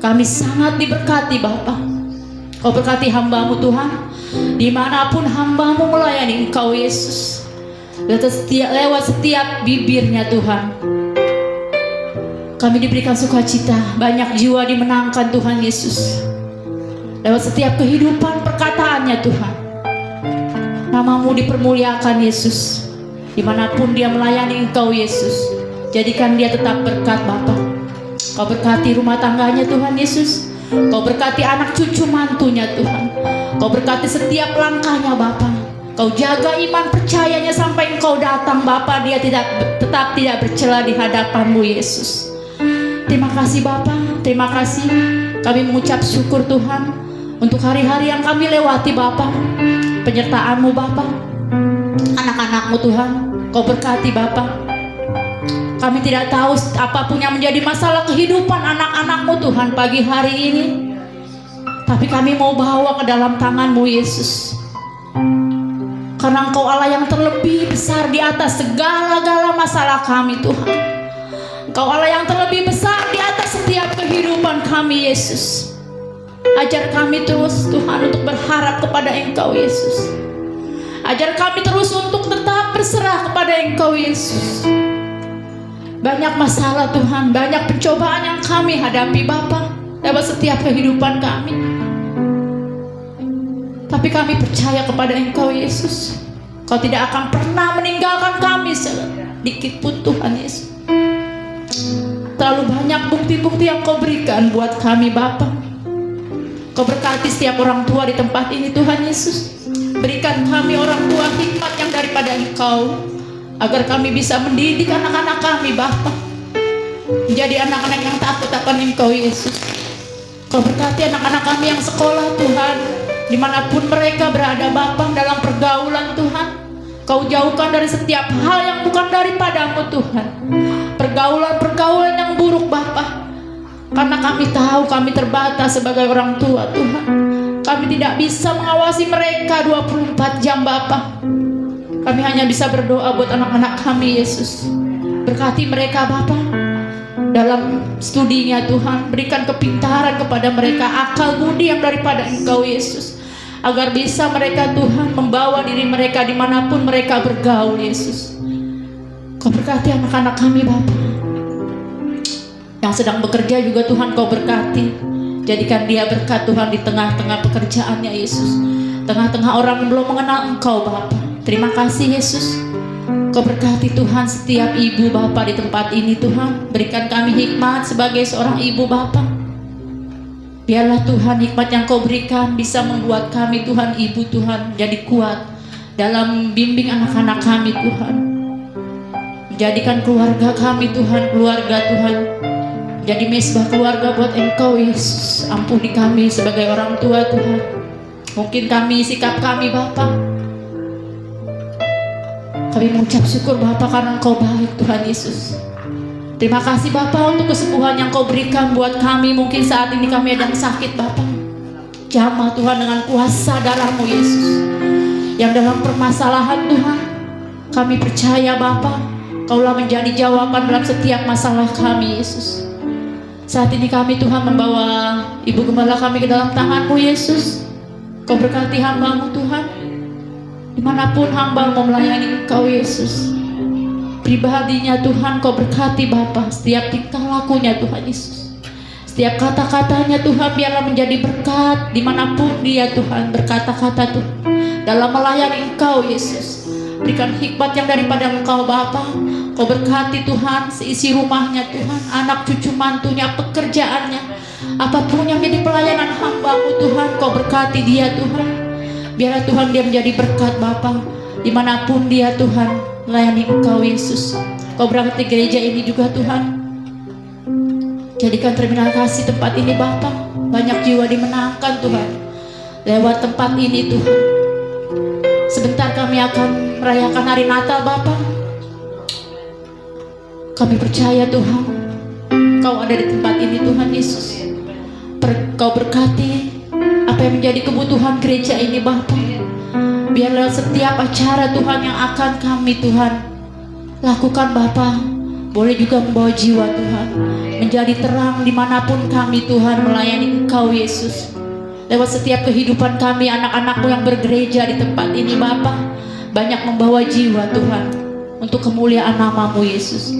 Kami sangat diberkati Bapa. Kau berkati hamba-Mu Tuhan, dimanapun hamba-Mu melayani Engkau Yesus, lewat setiap bibirnya Tuhan, kami diberikan sukacita. Banyak jiwa dimenangkan Tuhan Yesus, lewat setiap kehidupan perkataannya Tuhan. Nama-Mu dipermuliakan Yesus, dimanapun dia melayani Engkau Yesus. Jadikan dia tetap berkat Bapa. Kau berkati rumah tangganya Tuhan Yesus. Kau berkati anak cucu mantunya Tuhan. Kau berkati setiap langkahnya Bapa. Kau jaga iman percayanya sampai Engkau datang Bapa, dia tetap tidak bercela di hadapan-Mu Yesus. Terima kasih Bapa, terima kasih. Kami mengucap syukur Tuhan untuk hari-hari yang kami lewati Bapa. Penyertaan-Mu Bapa, anak-anak-Mu Tuhan, Kau berkati Bapa. Kami tidak tahu apapun yang menjadi masalah kehidupan anak-anak-Mu Tuhan pagi hari ini, tapi kami mau bawa ke dalam tangan-Mu Yesus. Karena Engkau Allah yang terlebih besar di atas segala-gala masalah kami Tuhan. Engkau Allah yang terlebih besar di atas setiap kehidupan kami Yesus. Ajar kami terus Tuhan untuk berharap kepada Engkau Yesus. Ajar kami terus untuk tetap berserah kepada Engkau Yesus. Banyak masalah Tuhan, banyak pencobaan yang kami hadapi Bapa lewat setiap kehidupan kami. Tapi kami percaya kepada Engkau Yesus. Kau tidak akan pernah meninggalkan kami sedikit pun Tuhan Yesus. Terlalu banyak bukti-bukti yang Kau berikan buat kami Bapa. Kau berkati setiap orang tua di tempat ini Tuhan Yesus. Berikan kami orang tua hikmat yang daripada Engkau, agar kami bisa mendidik anak-anak kami Bapa menjadi anak-anak yang takut akan Engkau Yesus. Kau berkati anak-anak kami yang sekolah Tuhan, dimanapun mereka berada Bapa, dalam pergaulan Tuhan. Kau jauhkan dari setiap hal yang bukan daripada-Mu Tuhan, pergaulan-pergaulan yang buruk Bapa. Karena kami tahu kami terbatas sebagai orang tua Tuhan. Kami tidak bisa mengawasi mereka 24 jam Bapa. Kami hanya bisa berdoa buat anak-anak kami Yesus. Berkati mereka Bapa dalam studinya Tuhan. Berikan kepintaran kepada mereka, akal budi yang daripada Engkau Yesus, agar bisa mereka Tuhan membawa diri mereka dimanapun mereka bergaul Yesus. Kau berkati anak-anak kami Bapa. Yang sedang bekerja juga Tuhan Kau berkati. Jadikan dia berkat Tuhan di tengah-tengah pekerjaannya Yesus, tengah-tengah orang yang belum mengenal Engkau Bapa. Terima kasih Yesus. Kau berkati Tuhan setiap ibu Bapa di tempat ini Tuhan. Berikan kami hikmat sebagai seorang ibu Bapa. Biarlah Tuhan hikmat yang Kau berikan bisa membuat kami Tuhan ibu Tuhan jadi kuat dalam bimbing anak-anak kami Tuhan. Menjadikan keluarga kami Tuhan, keluarga Tuhan jadi mesbah keluarga buat Engkau Yesus. Ampuni kami sebagai orang tua Tuhan. Mungkin kami, sikap kami Bapa, kami mengucap syukur Bapa karena Engkau baik Tuhan Yesus. Terima kasih Bapa untuk kesembuhan yang Kau berikan buat kami. Mungkin saat ini kami sedang sakit Bapa. Jamah Tuhan dengan kuasa darah-Mu Yesus. Yang dalam permasalahan Tuhan, kami percaya Bapa, Kaulah menjadi jawaban dalam setiap masalah kami Yesus. Saat ini kami Tuhan membawa Ibu Gembala kami ke dalam tangan-Mu Yesus. Kau berkati hamba-Mu Tuhan, dimanapun hamba mau melayani Engkau Yesus. Pribadinya Tuhan Kau berkati Bapa, setiap tingkah lakunya Tuhan Yesus, setiap kata-katanya Tuhan biarlah menjadi berkat dimanapun dia Tuhan berkata-kata Tuhan dalam melayani Engkau Yesus. Berikan hikmat yang daripada Engkau Bapa. Kau berkati Tuhan seisi rumahnya Tuhan, anak cucu mantunya, pekerjaannya, apapun yang jadi pelayanan hamba-Mu Tuhan. Kau berkati dia Tuhan. Biarlah Tuhan dia menjadi berkat Bapa dimanapun dia Tuhan melayani Engkau Yesus. Kau berkati gereja ini juga Tuhan. Jadikan terminal kasih tempat ini Bapa. Banyak jiwa dimenangkan Tuhan lewat tempat ini Tuhan. Sebentar kami akan merayakan hari Natal Bapa. Kami percaya Tuhan Kau ada di tempat ini Tuhan Yesus. Kau berkati apa yang menjadi kebutuhan gereja ini Bapa. Biarlah setiap acara Tuhan yang akan kami Tuhan lakukan Bapa, boleh juga membawa jiwa Tuhan menjadi terang dimanapun kami Tuhan melayani Engkau Yesus. Lewat setiap kehidupan kami anak-anak-Mu yang bergereja di tempat ini Bapa, banyak membawa jiwa Tuhan untuk kemuliaan nama-Mu Yesus.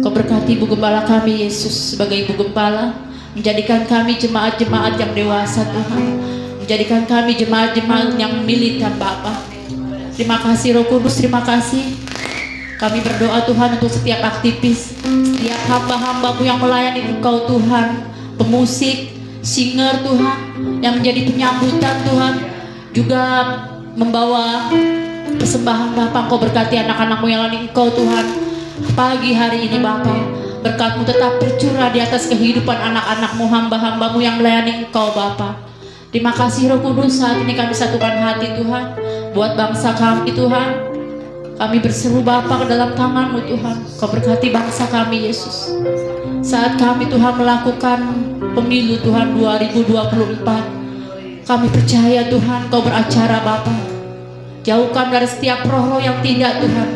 Kau berkati Ibu Gembala kami Yesus sebagai Ibu Gembala, menjadikan kami jemaat-jemaat yang dewasa Tuhan, menjadikan kami jemaat-jemaat yang militan Bapa. Terima kasih Roh Kudus, terima kasih. Kami berdoa Tuhan untuk setiap aktivis, setiap hamba-hamba-Mu yang melayani Engkau Tuhan, pemusik, singer Tuhan, yang menjadi penyambutan Tuhan, juga membawa Persembahan Bapa, Engkau berkati anak-anak-Mu yang lain Engkau Tuhan. Pagi hari ini Bapa, berkat-Mu tetap tercurah di atas kehidupan anak-anak-Mu, hamba-hamba-Mu yang melayani Engkau Bapa. Terima kasih Roh Kudus, saat ini kami satukan hati Tuhan buat bangsa kami Tuhan. Kami berseru Bapa ke dalam tangan-Mu Tuhan. Kau berkati bangsa kami Yesus. Saat kami Tuhan melakukan pemilu Tuhan 2024, kami percaya Tuhan Kau beracara Bapa. Jauhkan dari setiap roh-roh yang tidak Tuhan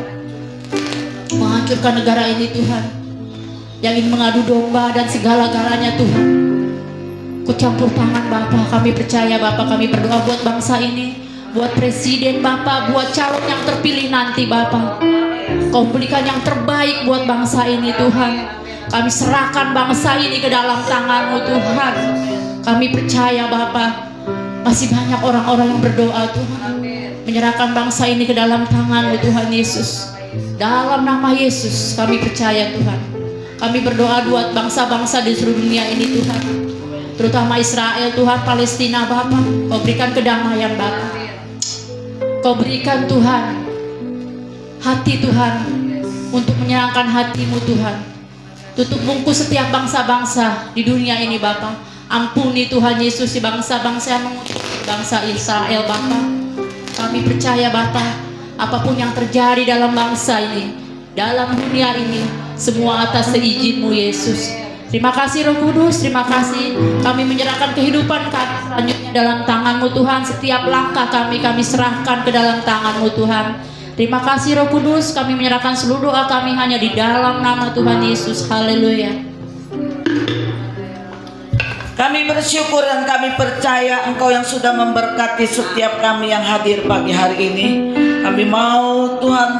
menghancurkan negara ini Tuhan, yang ingin mengadu domba dan segala-galanya Tuhan. Kucampur tangan Bapa. Kami percaya Bapa, kami berdoa buat bangsa ini, buat presiden Bapa, buat calon yang terpilih nanti Bapa. Kau berikan yang terbaik buat bangsa ini Tuhan. Kami serahkan bangsa ini ke dalam tangan-Mu Tuhan. Kami percaya Bapa, masih banyak orang-orang yang berdoa Tuhan, menyerahkan bangsa ini ke dalam tangan-Mu Tuhan Yesus. Dalam nama Yesus kami percaya Tuhan. Kami berdoa buat bangsa-bangsa di seluruh dunia ini Tuhan, terutama Israel Tuhan, Palestina Bapa. Kau berikan kedamaian Bapa. Kau berikan Tuhan hati Tuhan untuk menyenangkan hati-Mu Tuhan. Tutup bungkus setiap bangsa-bangsa di dunia ini Bapa. Ampuni Tuhan Yesus si bangsa-bangsa yang mengutuk bangsa Israel Bapa. Kami percaya Bapa, apapun yang terjadi dalam bangsa ini, dalam dunia ini, semua atas seizin-Mu Yesus. Terima kasih Roh Kudus, terima kasih. Kami menyerahkan kehidupan kami selanjutnya dalam tangan-Mu Tuhan. Setiap langkah kami serahkan ke dalam tangan-Mu Tuhan. Terima kasih Roh Kudus, kami menyerahkan seluruh doa kami hanya di dalam nama Tuhan Yesus. Haleluya. Kami bersyukur dan kami percaya Engkau yang sudah memberkati setiap kami yang hadir pagi hari ini. Kami mau Tuhan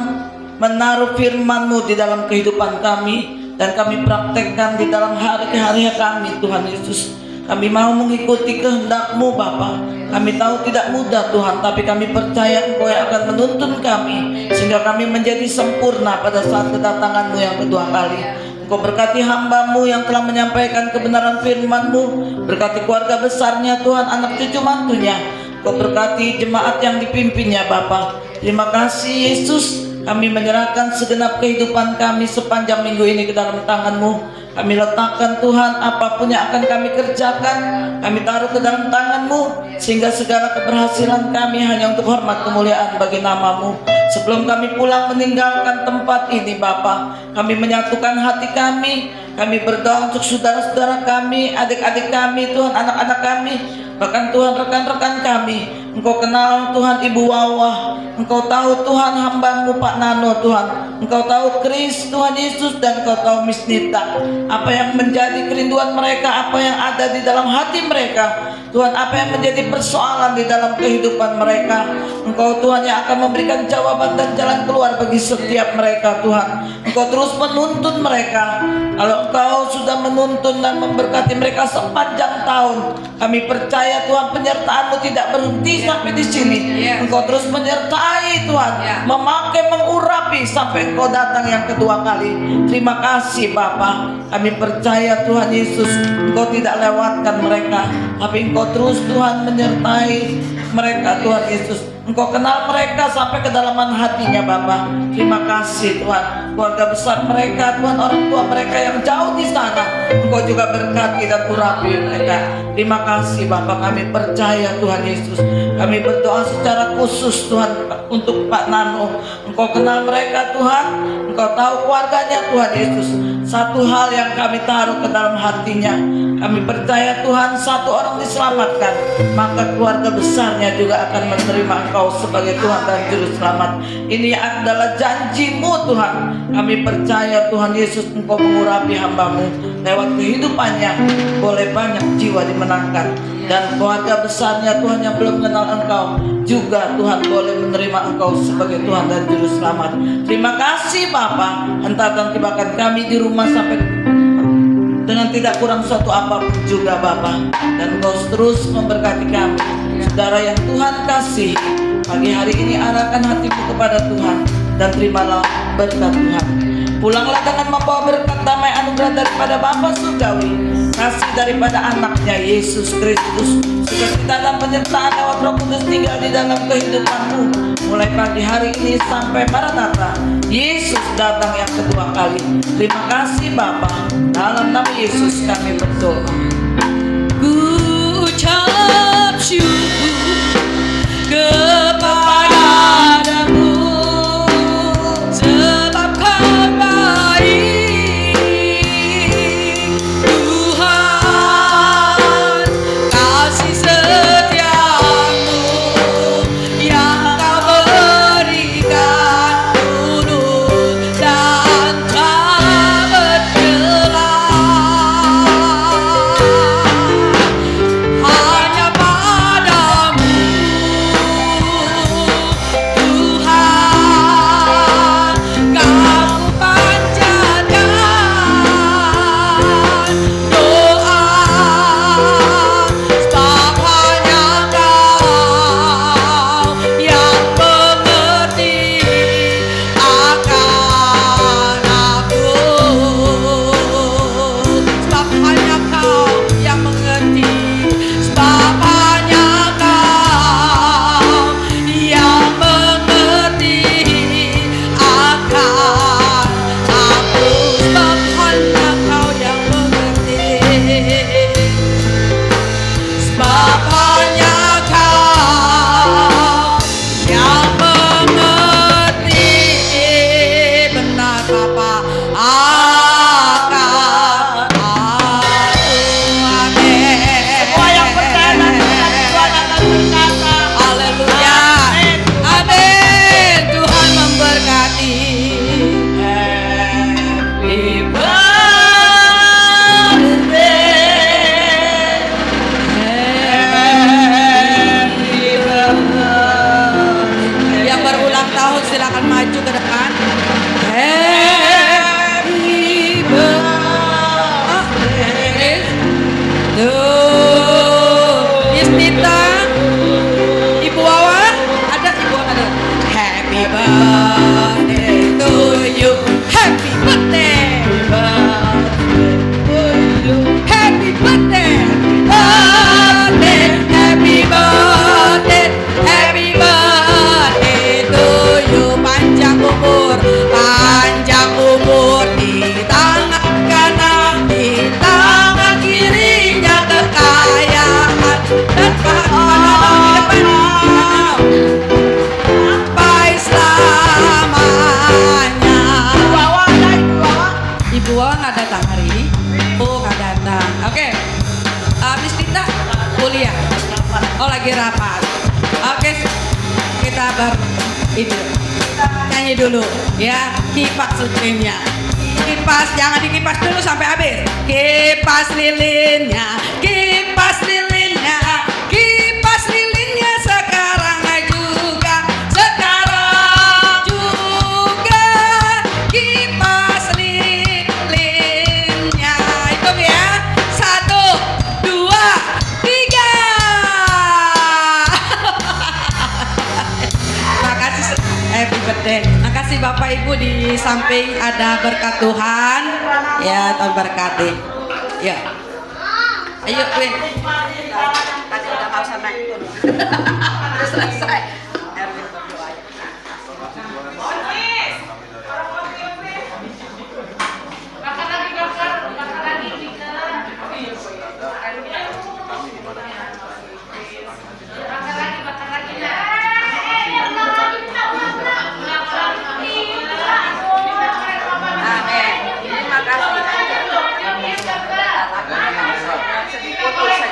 menaruh firman-Mu di dalam kehidupan kami, dan kami praktekkan di dalam hari-hari kami Tuhan Yesus. Kami mau mengikuti kehendak-Mu Bapa. Kami tahu tidak mudah Tuhan, tapi kami percaya Engkau yang akan menuntun kami sehingga kami menjadi sempurna pada saat kedatangan-Mu yang kedua kali. Engkau berkati hamba-Mu yang telah menyampaikan kebenaran firman-Mu. Berkati keluarga besarnya Tuhan, anak cucu mantunya. Engkau berkati jemaat yang dipimpinnya Bapa. Terima kasih Yesus. Kami menyerahkan segenap kehidupan kami sepanjang minggu ini ke dalam tangan-Mu. Kami letakkan Tuhan apapun yang akan kami kerjakan, kami taruh ke dalam tangan-Mu, sehingga segala keberhasilan kami hanya untuk hormat kemuliaan bagi nama-Mu. Sebelum kami pulang meninggalkan tempat ini Bapa, kami menyatukan hati kami berdoa untuk saudara-saudara kami, adik-adik kami Tuhan, anak-anak kami, bahkan Tuhan rekan-rekan kami. Engkau kenal Tuhan Ibu Wawa, Engkau tahu Tuhan hamba-Mu Pak Nano Tuhan, Engkau tahu Kris Tuhan Yesus, dan Engkau tahu Miss Nita. Apa yang menjadi kerinduan mereka, apa yang ada di dalam hati mereka Tuhan, apa yang menjadi persoalan di dalam kehidupan mereka, Engkau Tuhan yang akan memberikan jawaban dan jalan keluar bagi setiap mereka Tuhan. Engkau terus menuntun mereka. Kalau Engkau sudah menuntun dan memberkati mereka sepanjang tahun, kami percaya Tuhan penyertaan-Mu tidak berhenti sampai di sini. Engkau terus menyertai Tuhan, memakai, mengurapi sampai Engkau datang yang kedua kali. Terima kasih Bapa. Kami percaya Tuhan Yesus, Engkau tidak lewatkan mereka, tapi Engkau terus Tuhan menyertai mereka Tuhan Yesus. Engkau kenal mereka sampai kedalaman hatinya Bapa. Terima kasih Tuhan. Keluarga besar mereka Tuhan, orang tua mereka yang jauh di sana, Engkau juga berkati dan urapi mereka. Terima kasih Bapa. Kami percaya Tuhan Yesus. Kami berdoa secara khusus Tuhan untuk Pak Nano. Engkau kenal mereka Tuhan, Engkau tahu keluarganya Tuhan Yesus. Satu hal yang kami taruh ke dalam hatinya, kami percaya Tuhan, satu orang diselamatkan, maka keluarga besarnya juga akan menerima Engkau sebagai Tuhan dan Juru Selamat. Ini adalah janji-Mu Tuhan. Kami percaya Tuhan Yesus, Engkau mengurapi hamba-Mu. Lewat kehidupannya boleh banyak jiwa dimenangkan, dan keluarga besarnya Tuhan yang belum mengenal Engkau juga Tuhan boleh menerima Engkau sebagai Tuhan dan Juru Selamat. Terima kasih Bapa. Hentakkan tibakan kami di rumah sampai dengan tidak kurang suatu apapun juga Bapa, dan Engkau terus memberkati kami. Saudara yang Tuhan kasih, pagi hari ini arahkan hatimu kepada Tuhan dan terimalah berkat Tuhan. Pulanglah dengan membawa berkat damai anugerah daripada Bapa Surgawi, kasih daripada anaknya Yesus Kristus, sukacita dan penyertaan lewat Roh Kudus tinggal di dalam kehidupanmu mulai pagi hari ini sampai Maranatha Yesus datang yang kedua kali. Terima kasih Bapa, dalam nama Yesus kami berdoa. Ku ucap syukur kepadamu sebab Kau baik, Tuhan. Kasih setiamu yang Kau berikan turut dan tak berkelah. Hanya padamu Tuhan Kau panjatkan doa, sebab hanya Kau yang mengerti akan aku, sebab hanya Kau yang mengerti, sebab hanya Kau yang mengerti akan aku, sebab hanya Kau yang mengerti, sebab hanya Kau yang mengerti. Benar Bapa, akan aku. Amin. Semua yang percaya dan Tuhan akan berkata, Haleluya. Amin. Tuhan memberkati. Happy birthday. Happy birthday. Yang berulang tahun silakan maju ke depan. Happy birthday to Isnita. Ibu Wawan ada, Ibu ada. Happy birthday to you. Happy birthday. Happy birthday. Birthday. Happy birthday. Happy birthday to you. Panjang umur di tangan kanan, di tangan kirinya kekayaan dan kebahagiaan sampai selamanya. Ibu Wawan nggak datang hari ini? Oh nggak datang. Oke. Miss Tita kuliah. Oh lagi rapat. Oke. Kita itu nyanyi dulu ya, kipas lilinnya. Kipas jangan dikipas dulu sampai habis. Kipas lilinnya, kipas lilinnya, kipas lilinnya sekarang juga, sekarang juga. Kipas lilinnya itu ya, 1, 2, 3. Makasih, happy birthday. Makasih Bapak Ibu, di samping ada berkat Tuhan ya, Tuhan berkati ya. Ayo Queen, tadi udah gak usah naik turun. Udah selesai. Erwin berdoa. Amin. Terima kasih. Sedih foto saja.